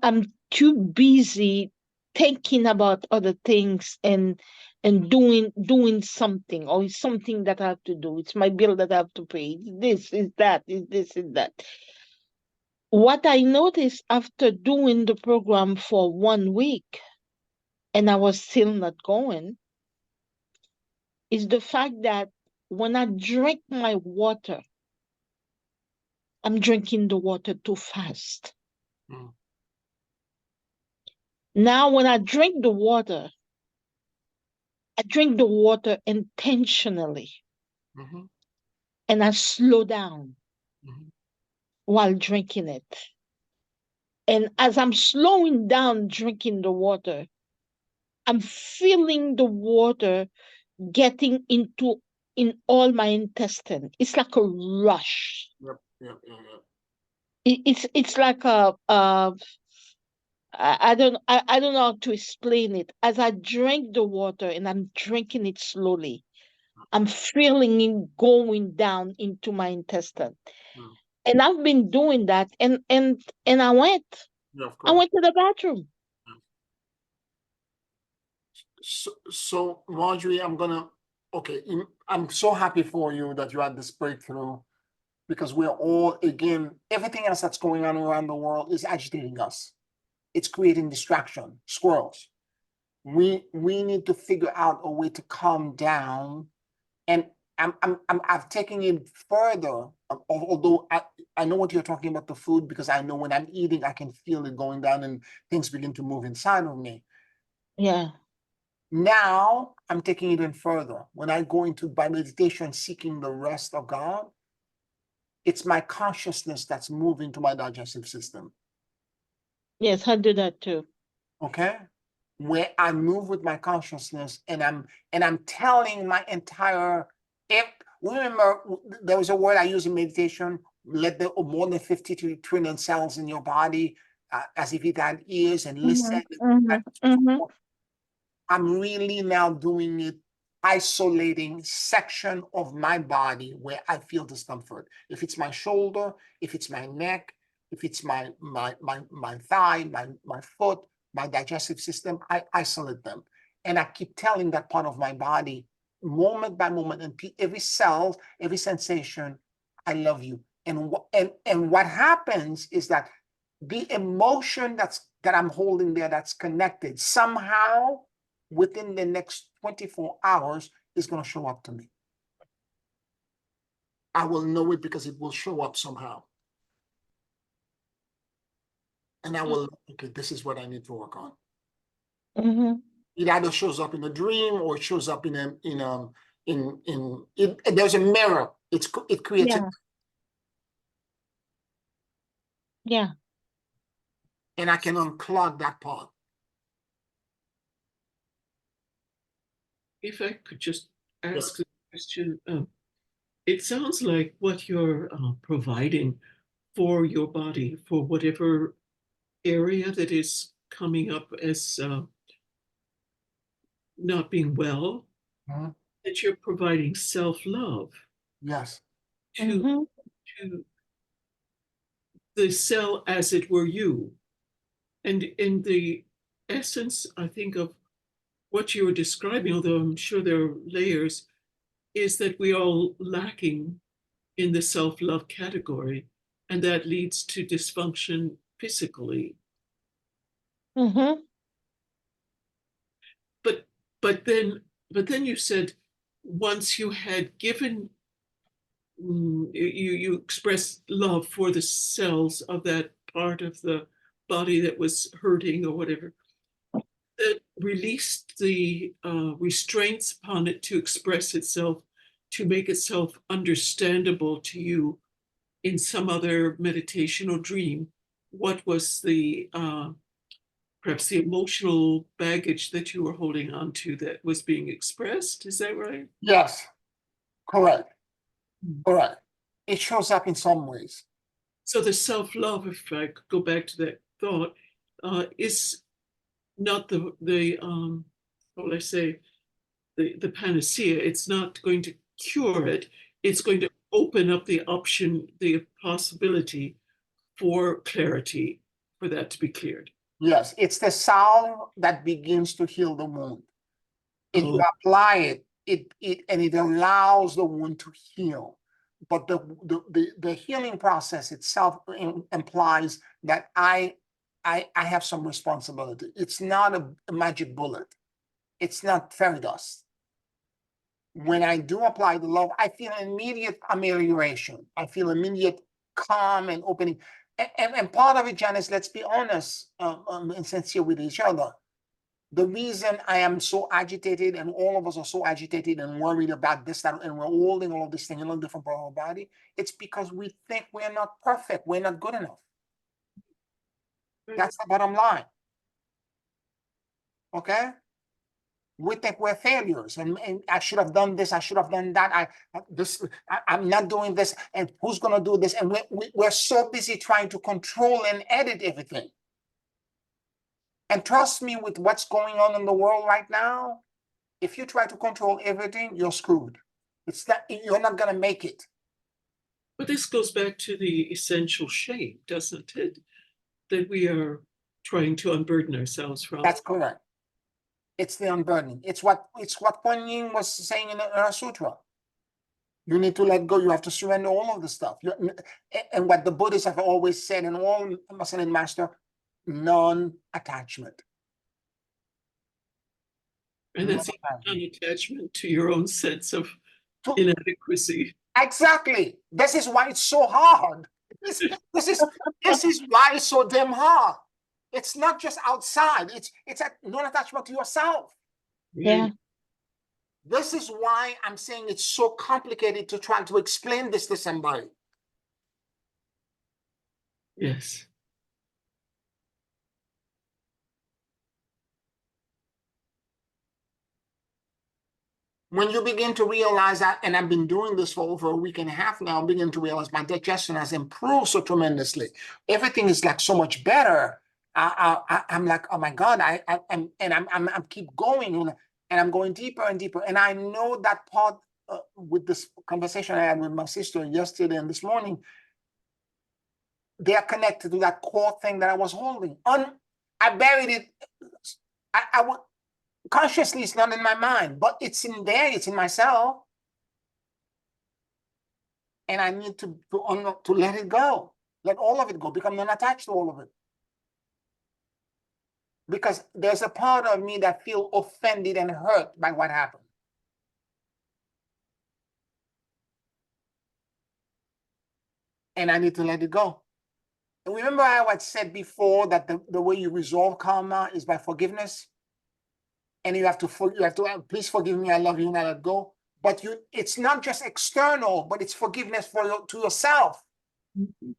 I'm too busy thinking about other things and doing something, or it's something that I have to do. It's my bill that I have to pay. This is that. Is this is that. What I noticed after doing the program for 1 week, and I was still not going, is the fact that when I drink my water, I'm drinking the water too fast. Mm. Now, when I drink the water, I drink the water intentionally Mhm. and I slow down Mhm. while drinking it. And as I'm slowing down drinking the water, I'm feeling the water getting in all my intestine. It's like a rush. Yep. Yep. Yep. Yep. It's like I don't know how to explain it. As I drink the water and I'm drinking it slowly, I'm feeling it going down into my intestine. Mm. And I've been doing that, and I went Yeah, of I course. went to the bathroom. So Marjorie, I'm so happy for you that you had this breakthrough, because we're all, again, everything else that's going on around the world is agitating us. It's creating distraction, squirrels. We need to figure out a way to calm down. And I've taken it further, although I know what you're talking about, the food, because I know when I'm eating, I can feel it going down and things begin to move inside of me. Yeah. Now I'm taking it even further. When I go into by meditation, seeking the rest of God, it's my consciousness that's moving to my digestive system. Yes, I do that too. Okay? Where I move with my consciousness, and I'm telling my entire, if remember there was a word I use in meditation, let the more than 50 trillion cells in your body, as if it had ears and listen. I'm really now doing it, isolating section of my body where I feel discomfort. If it's my shoulder, if it's my neck, if it's my thigh, my foot, my digestive system, I isolate them. And I keep telling that part of my body, moment by moment, and every cell, every sensation, I love you. And what happens is that the emotion that I'm holding there, that's connected somehow within the next 24 hours, is going to show up to me. I will know it because it will show up somehow. And I will, okay, this is what I need to work on. It either shows up in a dream, or it shows up in there's a mirror. It creates Yeah. Yeah. and I can unclog that part. If I could just ask a question, it sounds like what you're providing for your body, for whatever area that is coming up as not being well, Mhm. that you're providing self-love Yes. to Mhm. to the cell as it were you. And in the essence, I think, of what you were describing, although I'm sure there are layers, is that we are all lacking in the self-love category, and that leads to dysfunction physically. Mhm. But but then you said once you had given you expressed love for the cells of that part of the body that was hurting or whatever, that released the restraints upon it to express itself, to make itself understandable to you in some other meditation or dream. What was the perhaps the emotional baggage that you were holding on to that was being expressed? Is that right? Yes. Correct. Mm. Correct. It shows up in some ways. So the self-love, if I could go back to that thought, is not the what will I say, the panacea. It's not going to cure it. It's going to open up the option, the possibility for clarity, for that to be cleared. Yes. It's the salve that begins to heal the wound. If you Oh, apply it allows the wound to heal. But the healing process itself implies that I have some responsibility. It's not a magic bullet. It's not fairy dust. When I do apply the love, I feel immediate amelioration. I feel immediate calm and opening. And part of it, Janice, let's be honest and sincere with each other. The reason I am so agitated and all of us are so agitated and worried about this, that, and we're holding all of this thing in a different part of our body, it's because we think we're not perfect. We're not good enough. That's the bottom line. Okay? We think we're failures and I should have done this, I should have done that. I'm not doing this, and who's gonna do this? And we're so busy trying to control and edit everything. And trust me, with what's going on in the world right now, if you try to control everything, you're screwed. It's not, you're not gonna make it. but this goes back to the essential shame, doesn't it? That we are trying to unburden ourselves from. That's correct. It's the unburdening. It's what Kuan Yin was saying in the Sutra. You need to let go. You have to surrender all of the stuff. And what the Buddhists have always said, and all Muslim master, non-attachment. And that's an attachment to your own sense of inadequacy. Exactly. This is why it's so hard. This is why it's so damn hard. It's not just outside. It's a non-attachment to yourself. Yeah. This is why I'm saying it's so complicated to try to explain this to somebody. Yes. When you begin to realize that, and I've been doing this for over a week and a half now, I'm beginning to realize my digestion has improved so tremendously. Everything is like so much better. I'm like, oh my God, I'm keep going, and I'm going deeper and deeper. And I know that part with this conversation I had with my sister yesterday and this morning, they are connected to that core thing that I was holding. I buried it. I would consciously, it's not in my mind, but it's in there. It's in myself, and I need to let it go, let all of it go, become non-attached to all of it. Because there's a part of me that feel offended and hurt by what happened. And I need to let it go. And remember how I said before that the way you resolve karma is by forgiveness? And you have to please forgive me, I love you, and I let go. But it's not just external, but it's forgiveness to yourself. Mm-hmm.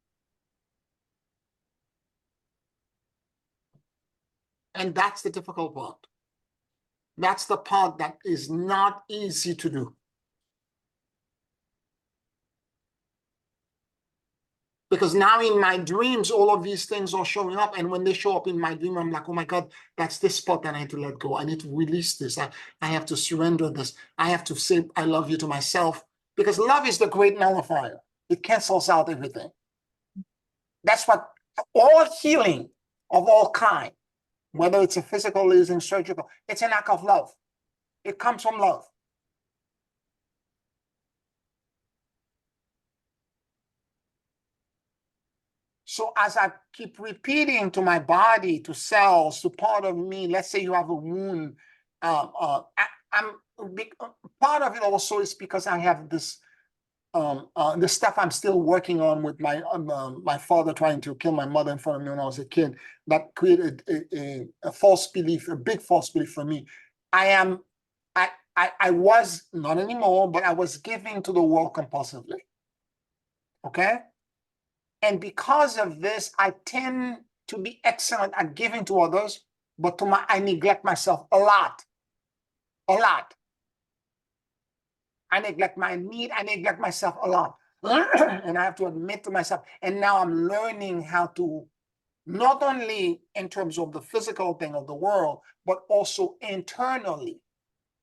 And that's the difficult part. That's the part that is not easy to do. Because now in my dreams, all of these things are showing up. And when they show up in my dream, I'm like, oh my God, that's this spot that I need to let go. I need to release this. I have to surrender this. I have to say, I love you to myself. Because love is the great nullifier. It cancels out everything. That's what all healing of all kind, whether it's a physical, losing, surgical, it's an act of love. It comes from love. So as I keep repeating to my body, to cells, to part of me, let's say you have a wound, part of it also is because I have this the stuff I'm still working on with my father trying to kill my mother in front of me when I was a kid, that created a false belief, a big false belief for me. I was, not anymore, but I was giving to the world compulsively. Okay? And because of this, I tend to be excellent at giving to others, but I neglect myself a lot. A lot. I neglect my need, I neglect myself a lot. And I have to admit to myself, and now I'm learning how to, not only in terms of the physical thing of the world, but also internally,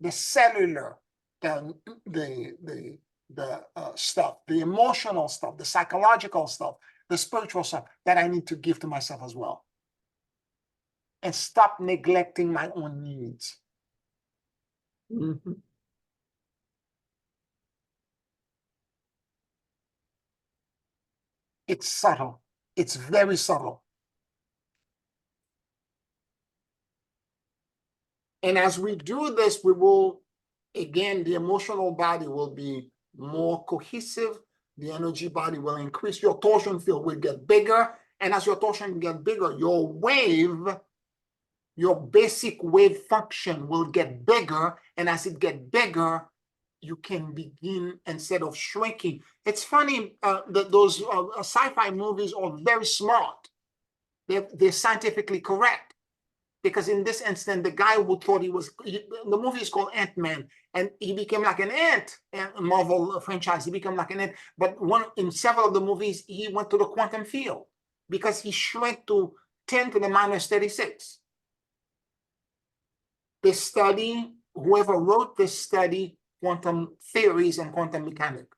the cellular, the stuff, the emotional stuff, the psychological stuff, the spiritual stuff that I need to give to myself as well. And stop neglecting my own needs. Mm-hmm. It's subtle. It's very subtle. And as we do this, we will, again, the emotional body will be more cohesive. The energy body will increase. Your torsion field will get bigger. And as your torsion gets bigger, your wave, your basic wave function will get bigger. And as it gets bigger, you can begin, instead of shrinking. It's funny that those sci-fi movies are very smart. They're scientifically correct. Because in this instant, the guy who thought the movie is called Ant-Man, and he became like an ant, Marvel franchise, he became like an ant. But in several of the movies, he went to the quantum field because he shrank to 10 to the minus 36. This study, whoever wrote this study, quantum theories and quantum mechanics.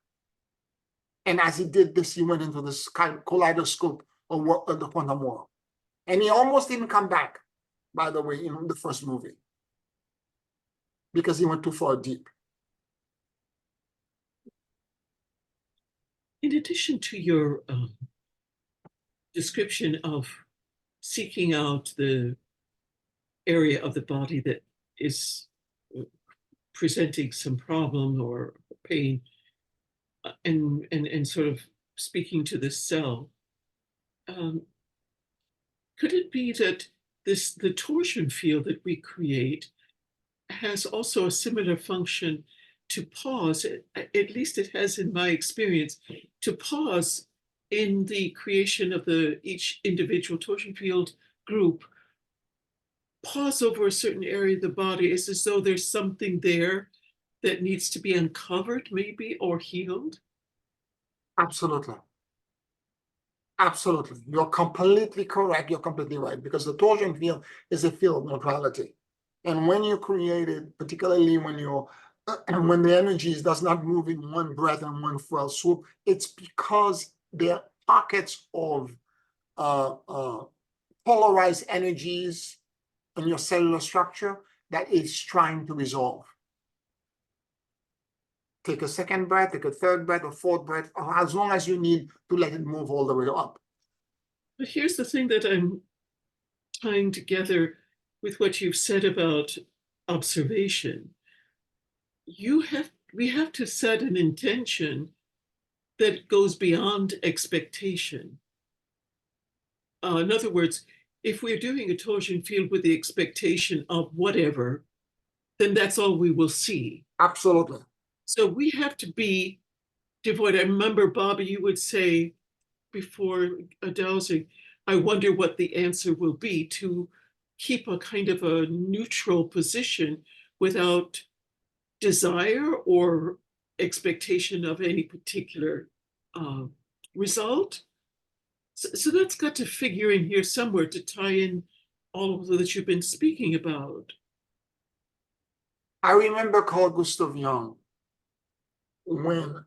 And as he did this, he went into this kaleidoscope of the quantum world. And he almost didn't come back, by the way, in the first movie, because he went too far deep. In addition to your description of seeking out the area of the body that is presenting some problem or pain, and sort of speaking to the cell, could it be that the torsion field that we create has also a similar function to pause, at least it has in my experience, to pause in the creation of each individual torsion field group, pause over a certain area of the body. It's as though there's something there that needs to be uncovered maybe or healed? Absolutely. Absolutely. You're completely correct. You're completely right, because the torsion field is a field of neutrality. And when you create it, particularly when when the energy does not move in one breath and one fell swoop, it's because there are pockets of polarized energies in your cellular structure that is trying to resolve. Take a second breath, take a third breath, a fourth breath, or as long as you need to let it move all the way up. But here's the thing that I'm tying together with what you've said about observation. We have to set an intention that goes beyond expectation. In other words, if we're doing a torsion field with the expectation of whatever, then that's all we will see. Absolutely. So we have to be devoid. I remember, Bobby, you would say before dowsing, I wonder what the answer will be, to keep a kind of a neutral position without desire or expectation of any particular result. So that's got to figure in here somewhere to tie in all of that you've been speaking about. I remember Carl Gustav Jung when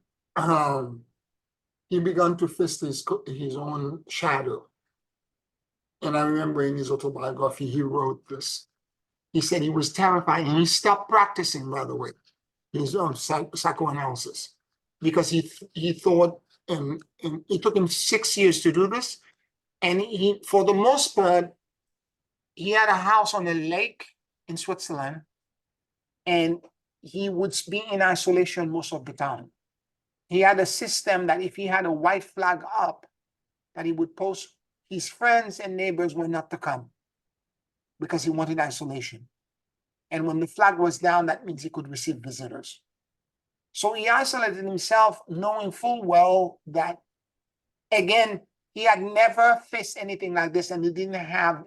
he began to face his own shadow. And I remember in his autobiography, he wrote this. He said he was terrified, and he stopped practicing, by the way, his own psychoanalysis, because he thought, and it took him 6 years to do this. And he, for the most part, he had a house on a lake in Switzerland, and he would be in isolation most of the time. He had a system that if he had a white flag up, that he would post, his friends and neighbors were not to come because he wanted isolation. And when the flag was down, that means he could receive visitors. So he isolated himself, knowing full well that, again, he had never faced anything like this, and he didn't have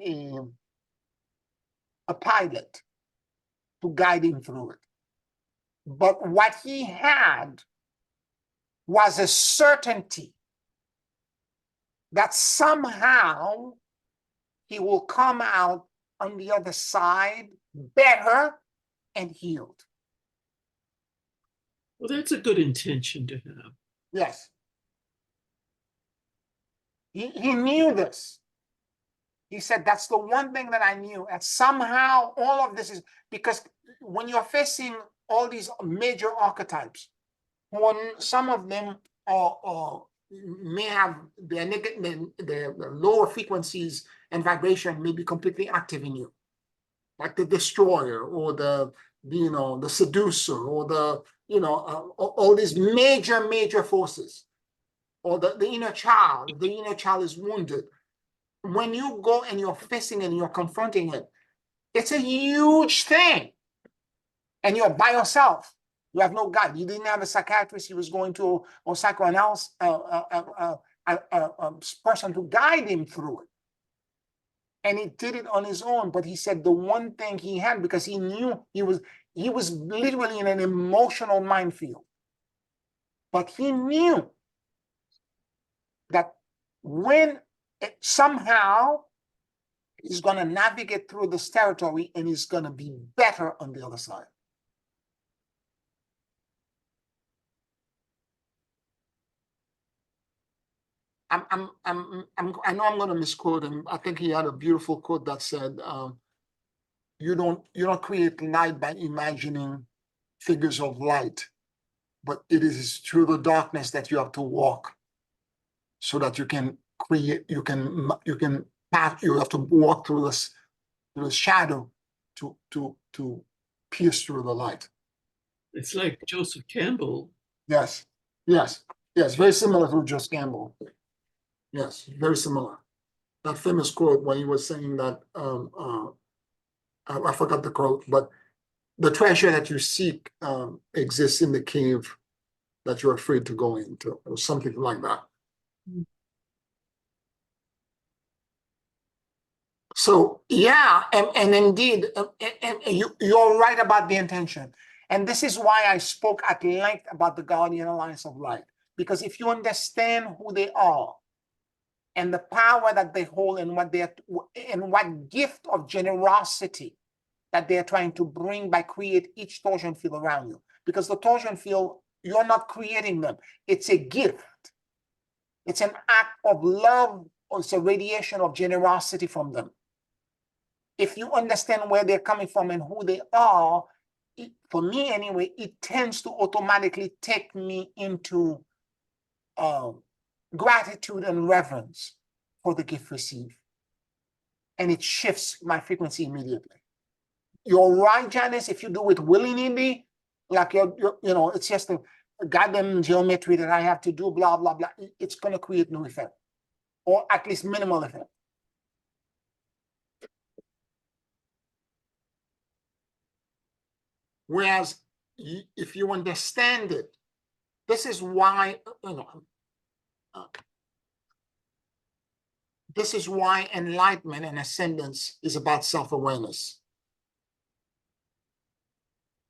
a pilot to guide him through it. But what he had was a certainty that somehow he will come out on the other side better and healed. Well, that's a good intention to have. Yes. He knew this. He said, that's the one thing that I knew. And somehow all of this is because when you're facing all these major archetypes, when some of them may have the lower frequencies and vibration may be completely active in you, like the destroyer or the seducer or all these major forces, or the inner child. The inner child is wounded. When you go and you're facing and you're confronting it, it's a huge thing. And you're by yourself. You have no guide. You didn't have a psychiatrist you was going to, or psychoanalyst, person to guide him through it. And he did it on his own. But he said the one thing he had, because he knew he was literally in an emotional minefield. But he knew that when somehow he's going to navigate through this territory and he's going to be better on the other side. I know I'm going to misquote him. I think he had a beautiful quote that said, you don't create light by imagining figures of light, but it is through the darkness that you have to walk, so that you can create. You have to walk through the shadow to pierce through the light. It's like Joseph Campbell. Yes, very similar to Joseph Campbell. Yes, very similar. That famous quote when he was saying that, I forgot the quote, but the treasure that you seek exists in the cave that you're afraid to go into, or something like that. So yeah, and indeed, and you're right about the intention. And this is why I spoke at length about the Guardian Alliance of Light. Because if you understand who they are, and the power that they hold, and what gift of generosity that they're trying to bring by create each torsion field around you. Because the torsion field, you're not creating them. It's a gift. It's an act of love, or it's a radiation of generosity from them. If you understand where they're coming from and who they are, for me anyway, it tends to automatically take me into gratitude and reverence for the gift received. And it shifts my frequency immediately. You're right, Janice, if you do it willingly, like it's just a goddamn geometry that I have to do, blah, blah, blah, it's going to create no effect, or at least minimal effect. Whereas if you understand it, this is why, this is why enlightenment and ascendance is about self-awareness.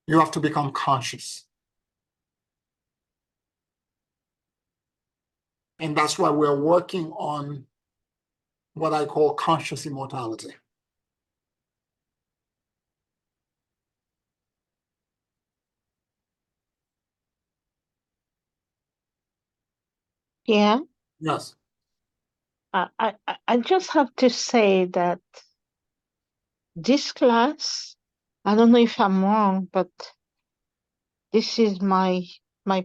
You have to become conscious. And that's why we're working on what I call conscious immortality. Yeah. Yes. I just have to say that this class, I don't know if I'm wrong, but this is my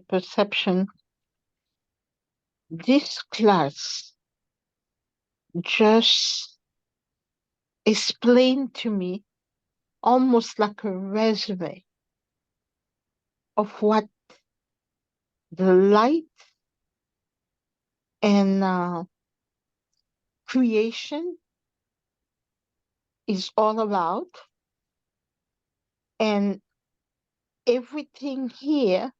perception. This class just explained to me almost like a resume of what the light and creation is all about, and everything here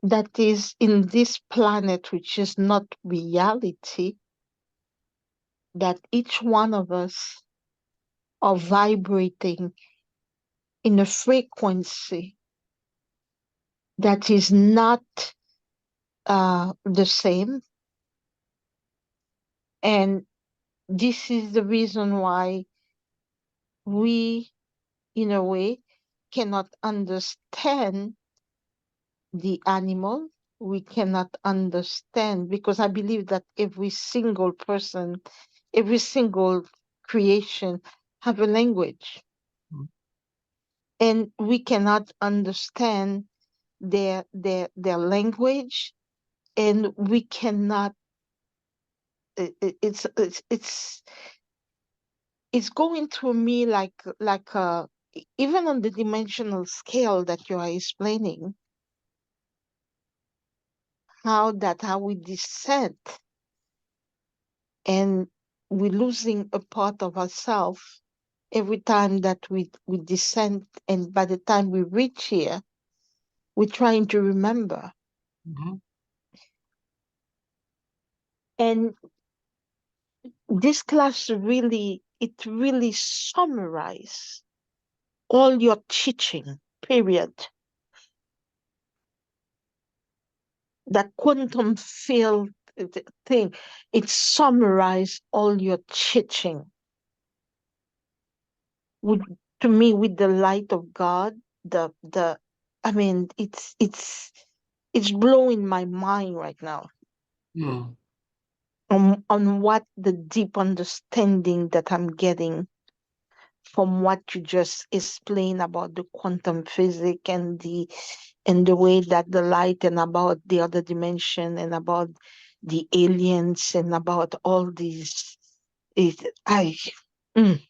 that is in this planet, which is not reality, that each one of us are vibrating in a frequency that is not the same. And this is the reason why we, in a way, cannot understand the animal. We cannot understand, because I believe that every single person, every single creation have a language. Mm. And we cannot understand their language, and we cannot it's going through me like even on the dimensional scale that you are explaining, how we descend and we're losing a part of ourselves every time that we descend, and by the time we reach here, we're trying to remember. Mhm. And this class really summarizes all your teaching, period. That quantum field thing, it summarized all your teaching. With, to me, with the light of God, I mean, it's blowing my mind right now Mm. on what the deep understanding that I'm getting from what you just explained about the quantum physics and the way that the light, and about the other dimension, and about the aliens, and about all these. Mm,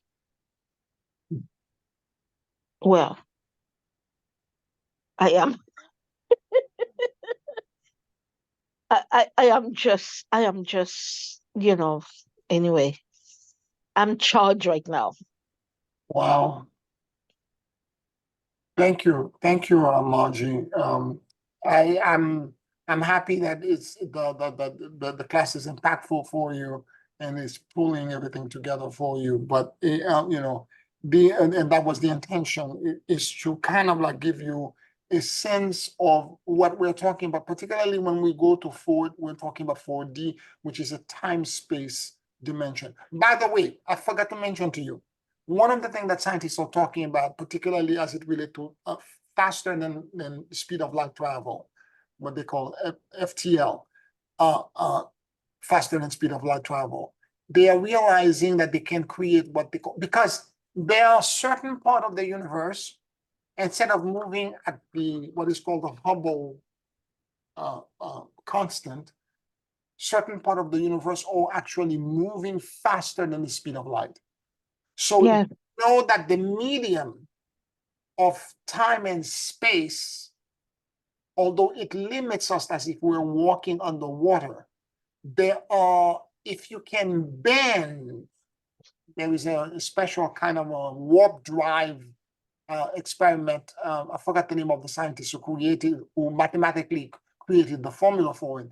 well, I am I am just, anyway, I'm charged right now. Wow. Thank you, Margie. I'm happy that it's the class is impactful for you and is pulling everything together for you. But and that was the intention, is to kind of like give you a sense of what we're talking about, particularly when we go to we're talking about 4D, which is a time-space dimension. By the way, I forgot to mention to you, one of the things that scientists are talking about, particularly as it relates to faster than speed of light travel, what they call FTL, faster than speed of light travel, they are realizing that they can create what they call, because there are certain part of the universe, instead of moving at what is called the Hubble constant, certain part of the universe are actually moving faster than the speed of light. So Yeah. know that the medium of time and space, although it limits us as if we're walking underwater, if you can bend, there is a special kind of a warp drive experiment. I forgot the name of the scientist who mathematically created the formula for it,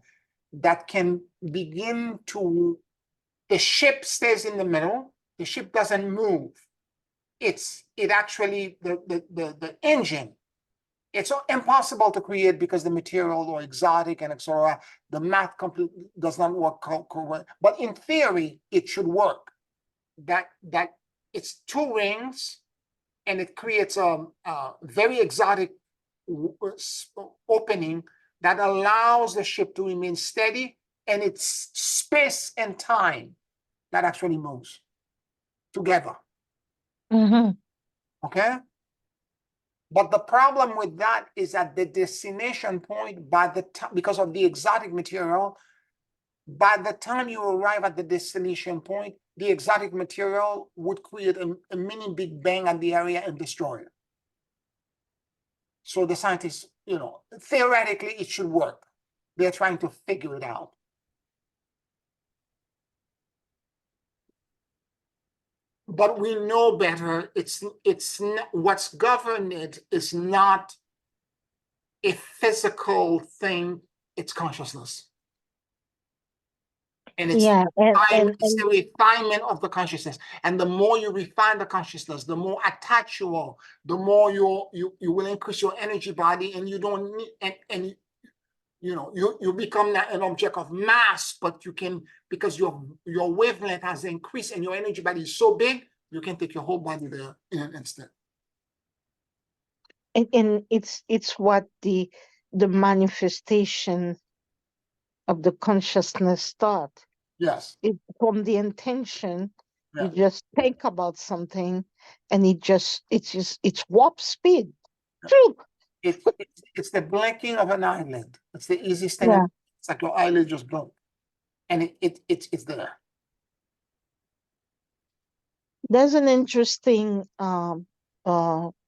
that can begin to, the ship stays in the middle, the ship doesn't move. It actually, the engine It's impossible to create because the material or exotic and etc. The math completely does not work correct. But in theory, it should work. That it's two rings, and it creates a very exotic opening that allows the ship to remain steady, and it's space and time that actually moves together. Okay. But the problem with that is at the destination point, by the time, because of the exotic material, by the time you arrive at the destination point, the exotic material would create a mini Big Bang at the area and destroy it. So the scientists, theoretically, it should work. They're trying to figure it out. But we know better. It's not, what's governed it is not a physical thing. It's consciousness. And it's it's the refinement of the consciousness. And the more you refine the consciousness, the more attached you are, the more you will increase your energy body, and you don't need you become an object of mass, but you can, because your wavelength has increased and your energy body is so big, you can take your whole body there in an instant. And it's what the manifestation of the consciousness thought. Yes. From the intention, you just think about something, and it's warp speed. True. It's the blinking of an eyelid. It's the easiest thing. Yeah. It's like your eyelid just blink, and it's there. There's an interesting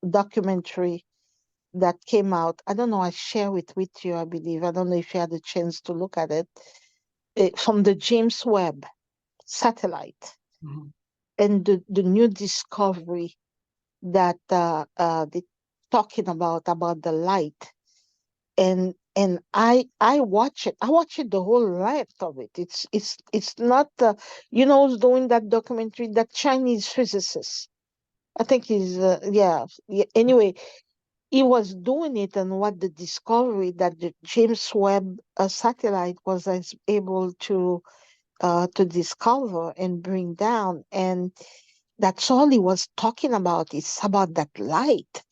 documentary that came out. I don't know. I share it with you, I believe. I don't know if you had a chance to look at it. From the James Webb satellite, and the new discovery that they talking about the light, and I watch it. I watch it the whole length of it. It's not who's doing that documentary? That Chinese physicist. I think he's yeah. Anyway, he was doing it, and what the discovery that the James Webb satellite was able to discover and bring down, and that's all he was talking about. It's about that light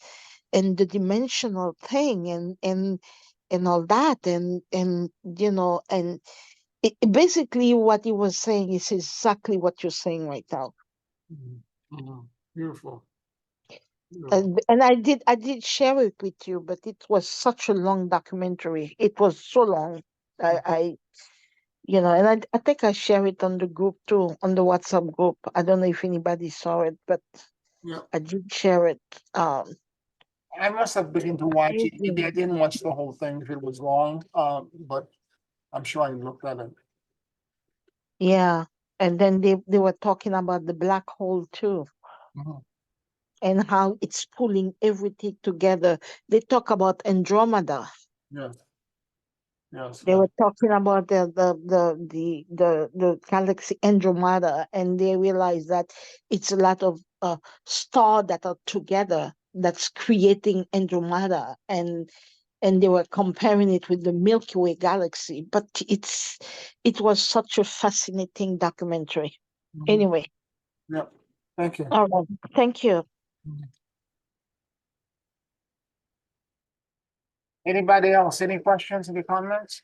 and the dimensional thing, and all that, and basically what he was saying is exactly what you're saying right now. Beautiful. And I did share it with you, but it was such a long documentary. It was so long. I and I think I share it on the group too, on the WhatsApp group. I don't know if anybody saw it, but I did share it. I must have begun to watch it. Maybe I didn't watch the whole thing if it was long, but I'm sure I looked at it. Yeah, and then they were talking about the black hole too, and how it's pulling everything together. They talk about Andromeda. Yes. Yes. They were talking about the galaxy Andromeda, and they realized that it's a lot of stars that are together that's creating Andromeda, and they were comparing it with the Milky Way galaxy. But it was such a fascinating documentary. Anyway. Yep. Thank you. All right. Thank you. Anybody else? Any questions? Any comments?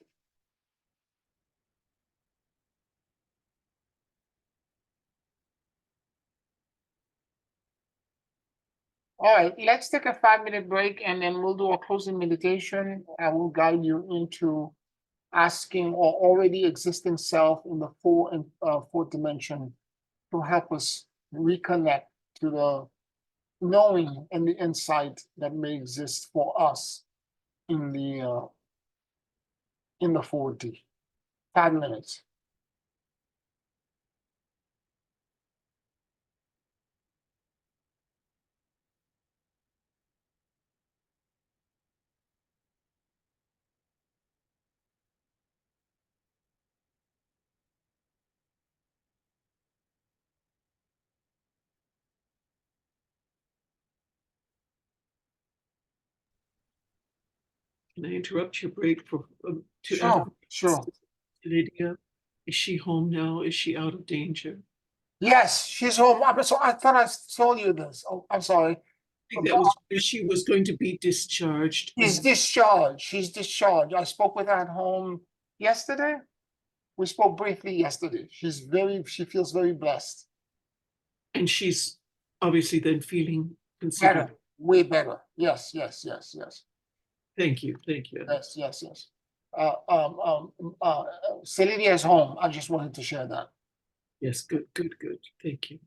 All right, let's take a 5-minute break, and then we'll do a closing meditation. I will guide you into asking our already existing self in the fourth dimension to help us reconnect to the knowing and the insight that may exist for us in the 4D. 5 minutes. Can I interrupt your break for to add Sure, sure. Lydia? Is she home now? Is she out of danger? Yes, she's home. So I thought I told you this. Oh, I'm sorry. I think that was where she was going to be discharged. She's and discharged. She's discharged. I spoke with her at home yesterday. We spoke briefly yesterday. She feels very blessed. and she's obviously then feeling considerably. Better, way better. Yes, yes, yes, yes, Thank you. Thank you. yes, yes, yes. Celia is home. I just wanted to share that. Yes, good, good, good. Thank you.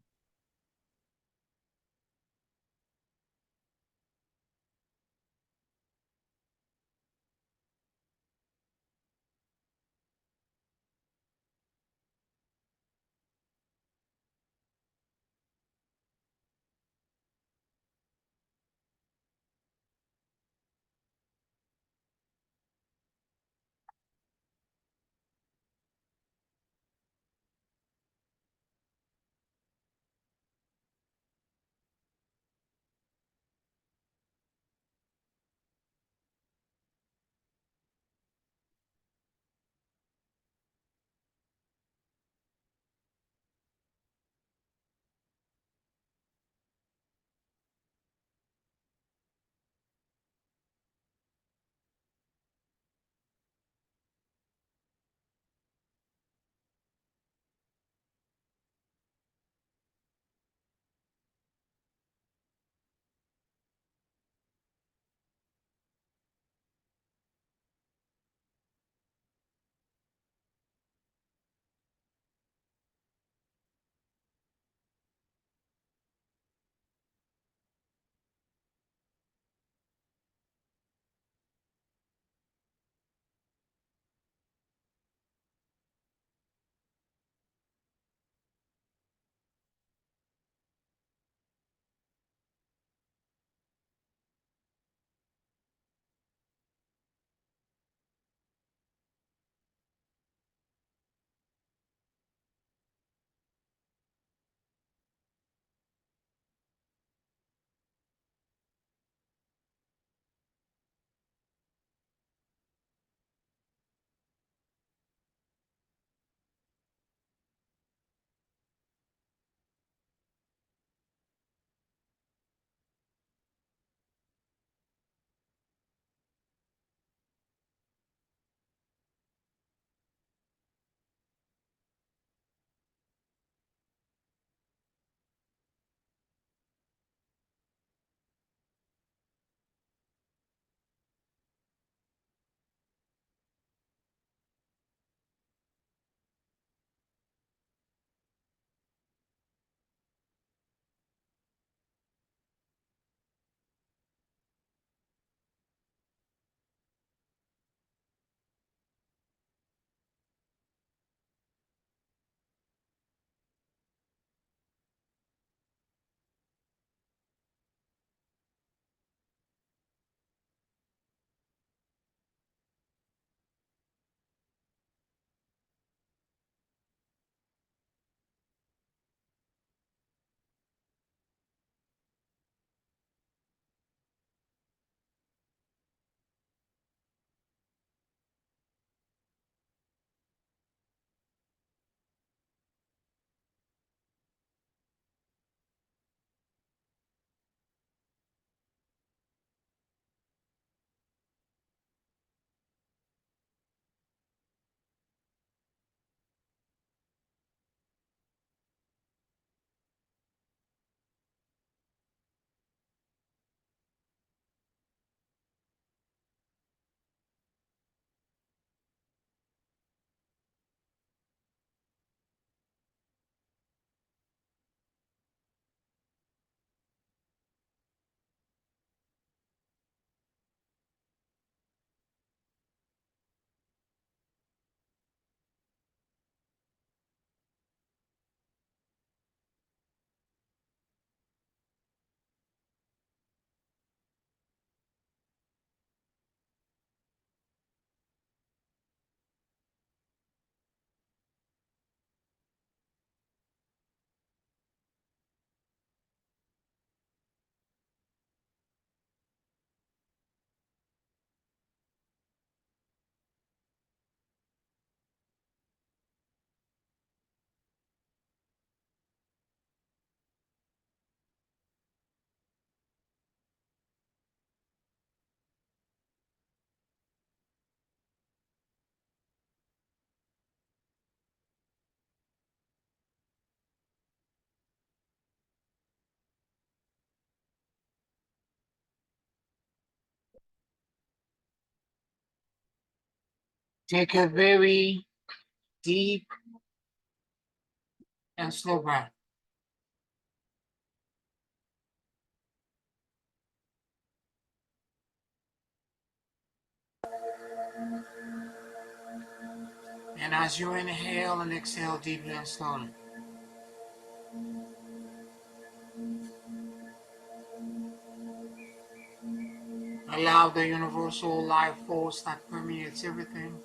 Take a very deep and slow breath. And as you inhale and exhale deeply and slowly, allow the universal life force that permeates everything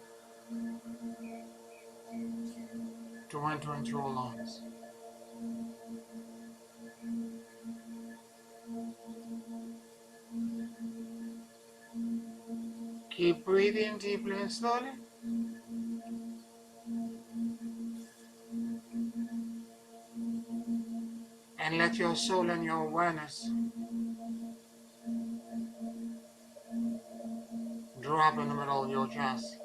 to enter into your lungs. Keep breathing deeply and slowly. And let your soul and your awareness drop in the middle of your chest.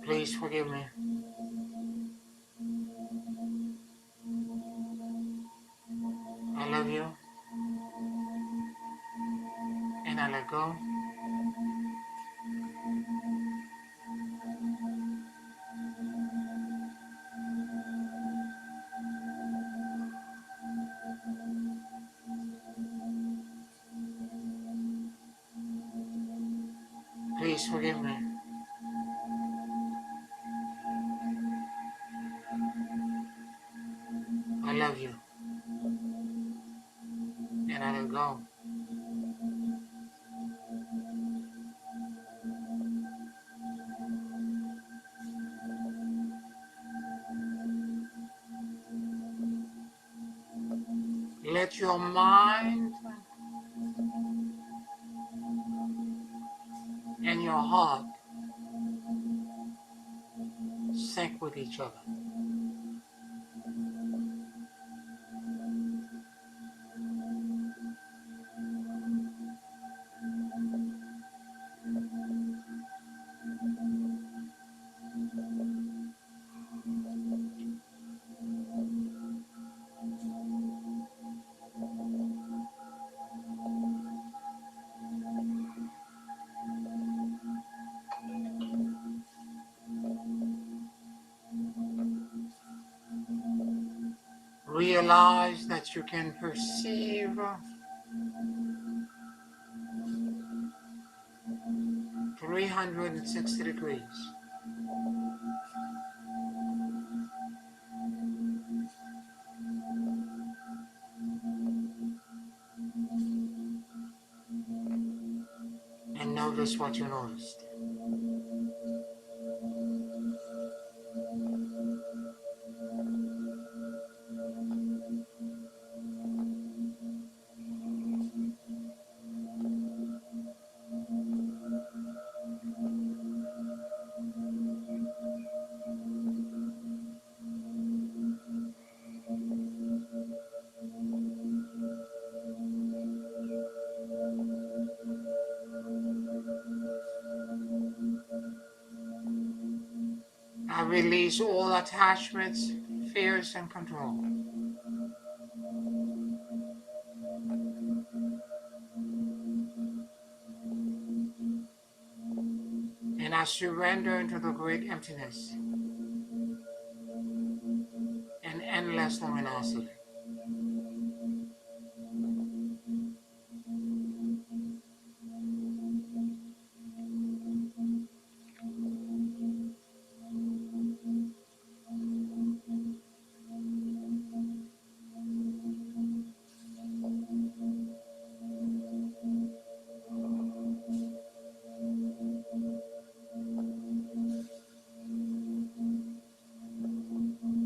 Please forgive me. I love you. And I let go. Please forgive me. I love you. And I let go. Let your mind and your heart sync with each other. Realize that you can perceive 360 degrees. And notice what you noticed. I release all attachments, fears, and control. And I surrender into the great emptiness and endless luminosity.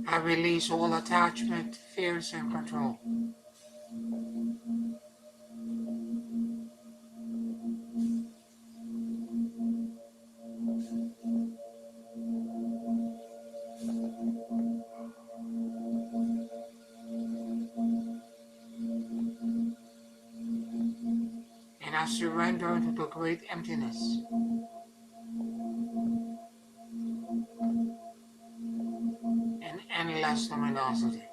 I release all attachment, fears, and control. And I surrender into the great emptiness endless luminosity.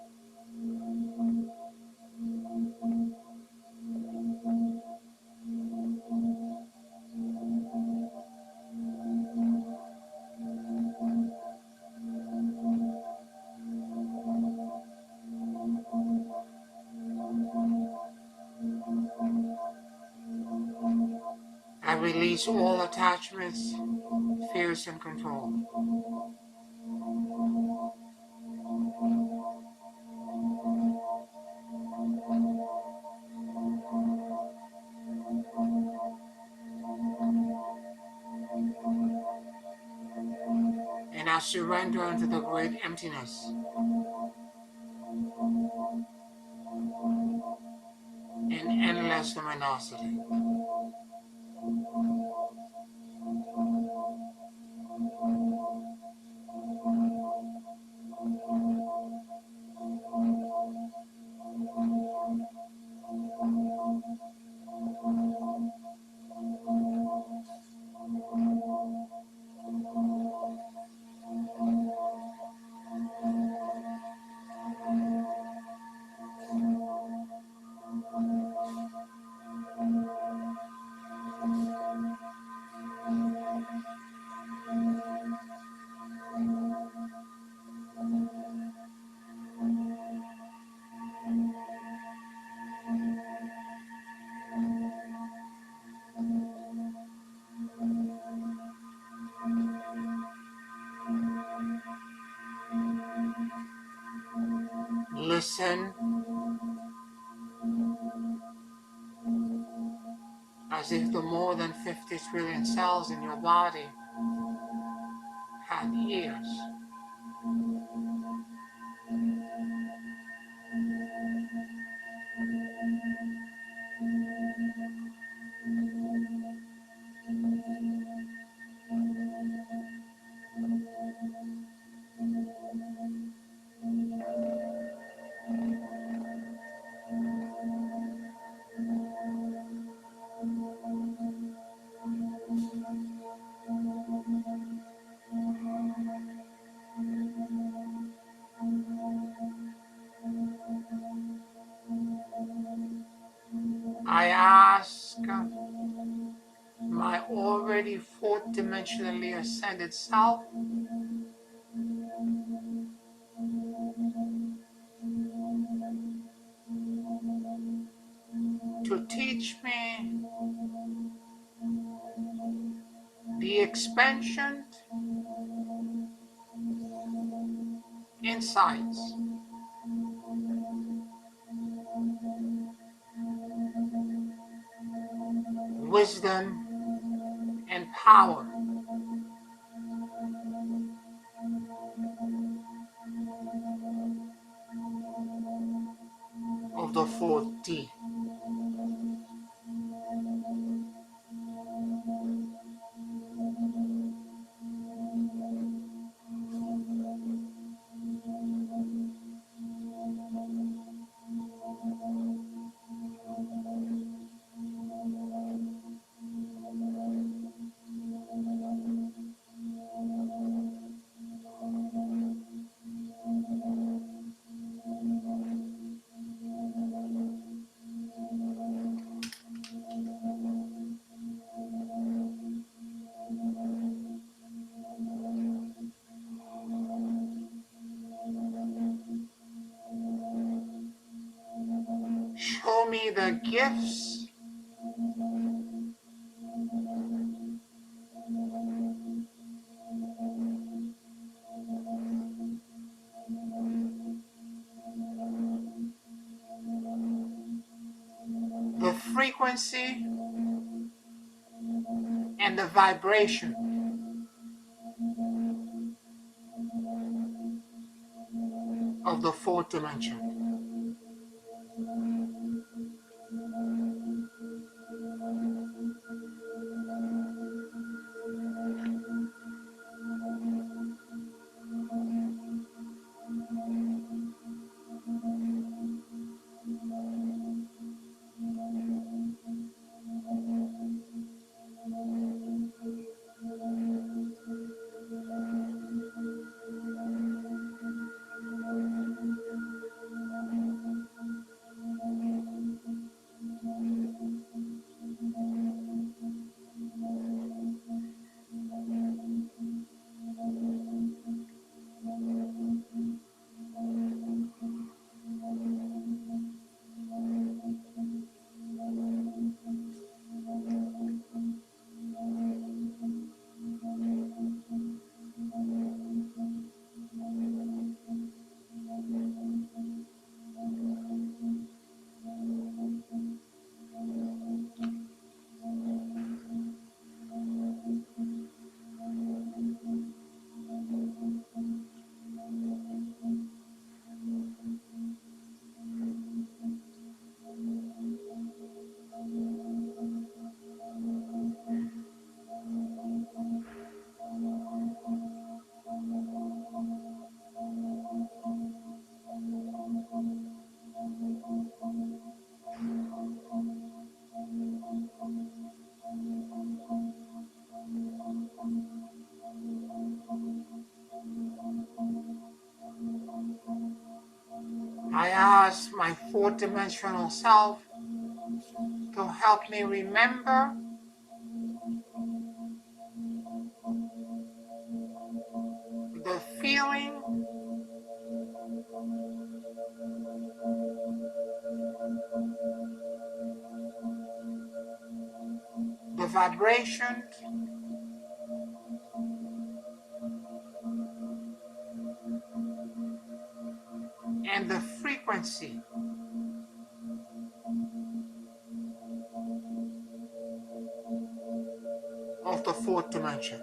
I release all attachments, fears, and control. And I surrender into the great emptiness and endless luminosity. Listen as if the more than 50 trillion cells in your body had ears. I ask my already fourth dimensionally ascended self to teach me the expansion insights wisdom and power of the fourth D. Show me the gifts the frequency and the vibration of the fourth dimension. I ask my fourth dimensional self to help me remember the feeling, the vibration, and the frequency of the fourth dimension.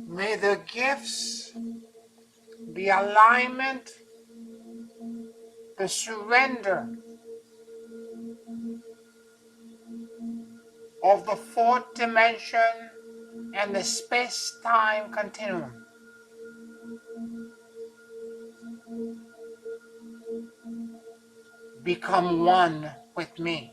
May the gifts, the alignment, the surrender of the fourth dimension and the space-time continuum become one with me.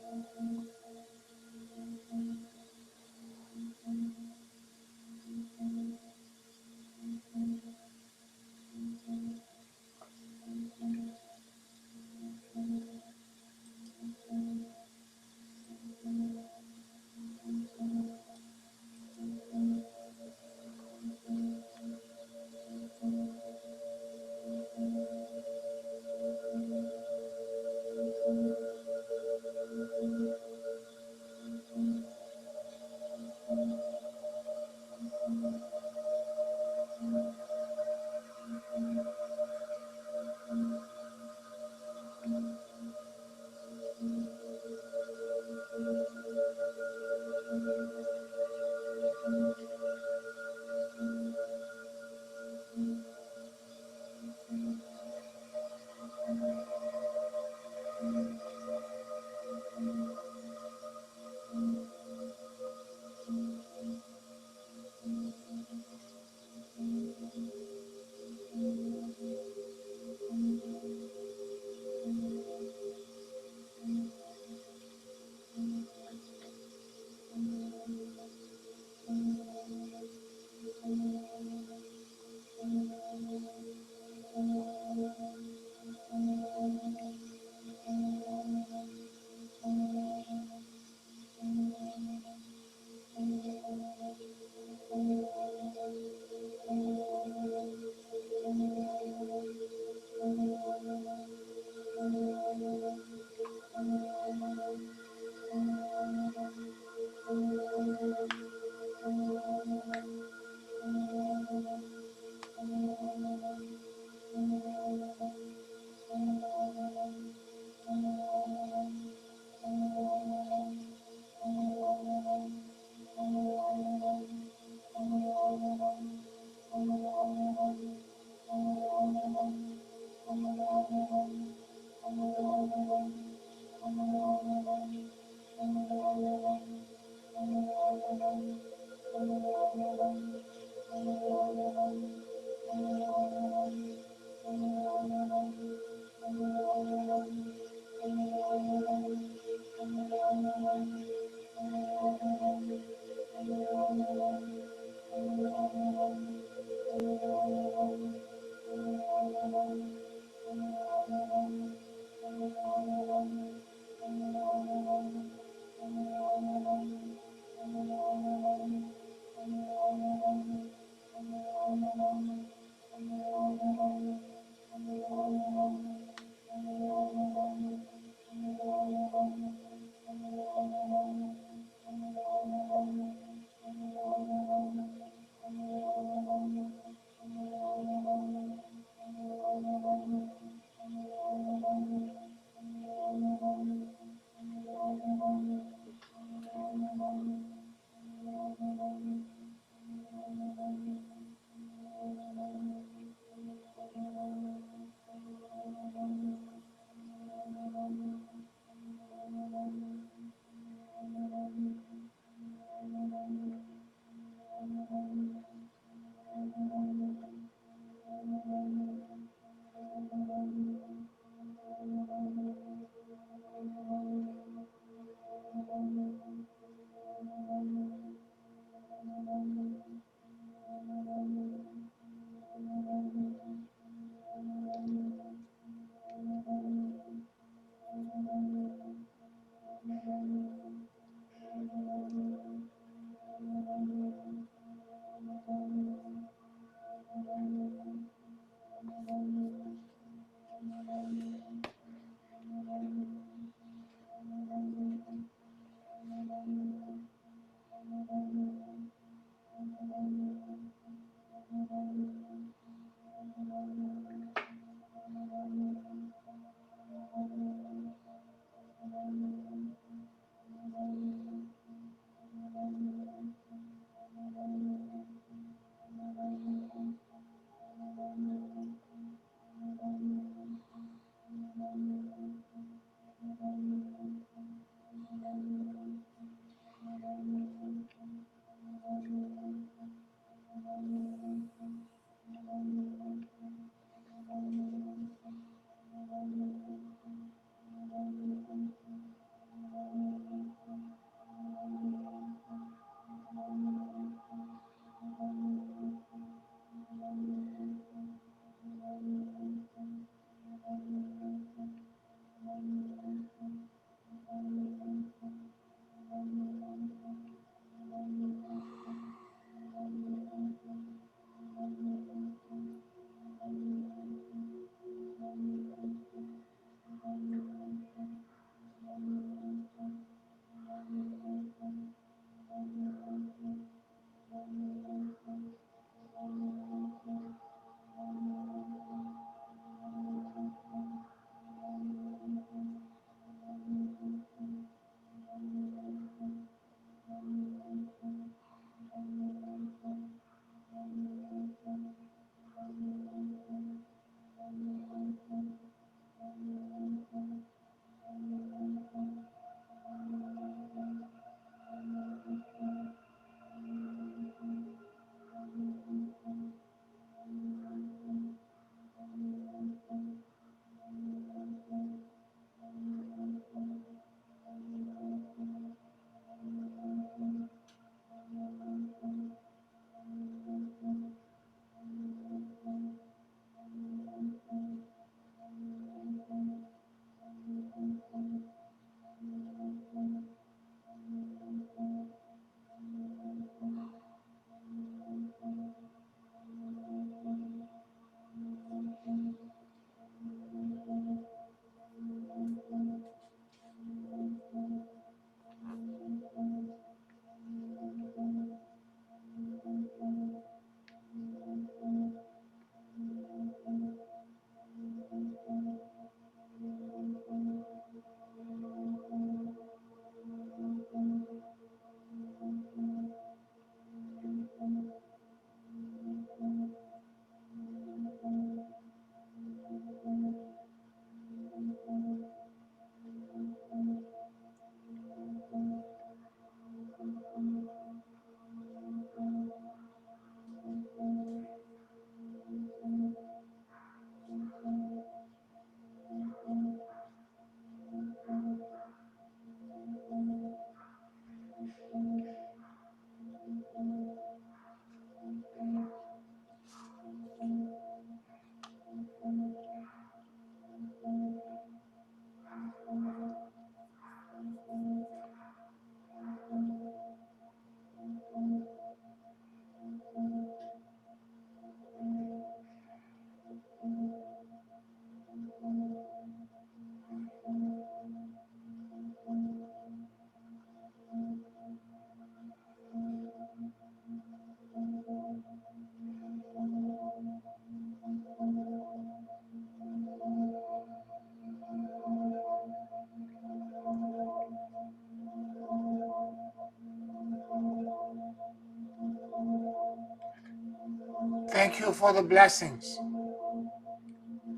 Thank you for the blessings.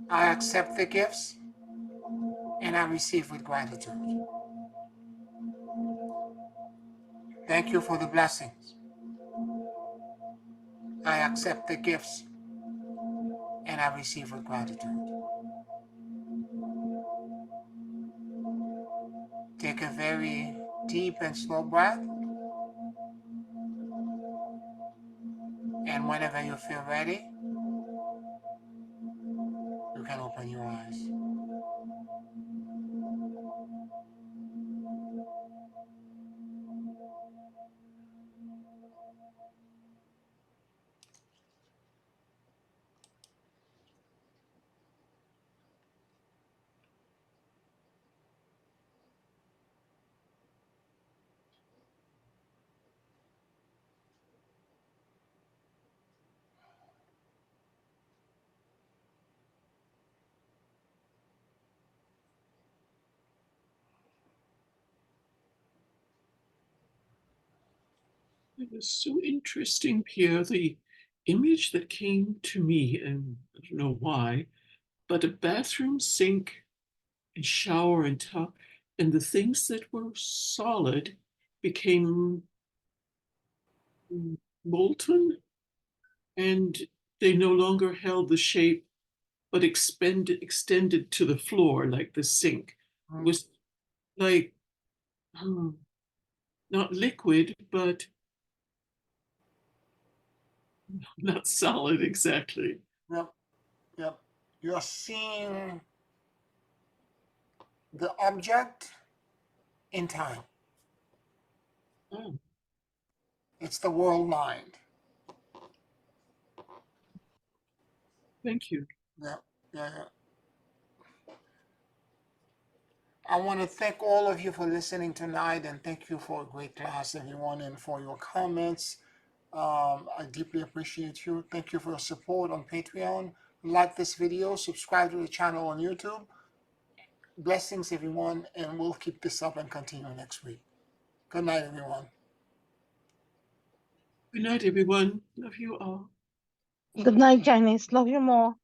I accept the gifts and I receive with gratitude. Thank you for the blessings. I accept the gifts and I receive with gratitude. Take a very deep and slow breath. And whenever you feel ready, you can open your eyes. It was so interesting, Pierre. The image that came to me, and I don't know why, but a bathroom sink and shower and tub, and the things that were solid became molten, and they no longer held the shape, but extended to the floor like the sink. It was like not liquid, but not solid exactly. Yep, yep. You're seeing the object in time. Oh, It's the world mind. thank you. Yeah, yeah, yeah. I want to thank all of you for listening tonight, and thank you for a great class, everyone, and for your comments. I deeply appreciate you. Thank you for your support on Patreon. Like this video, subscribe to the channel on YouTube. Blessings, everyone, and we'll keep this up and continue next week. Good night, everyone. Good night, everyone. Love you all. Good night, Janice. Love you more.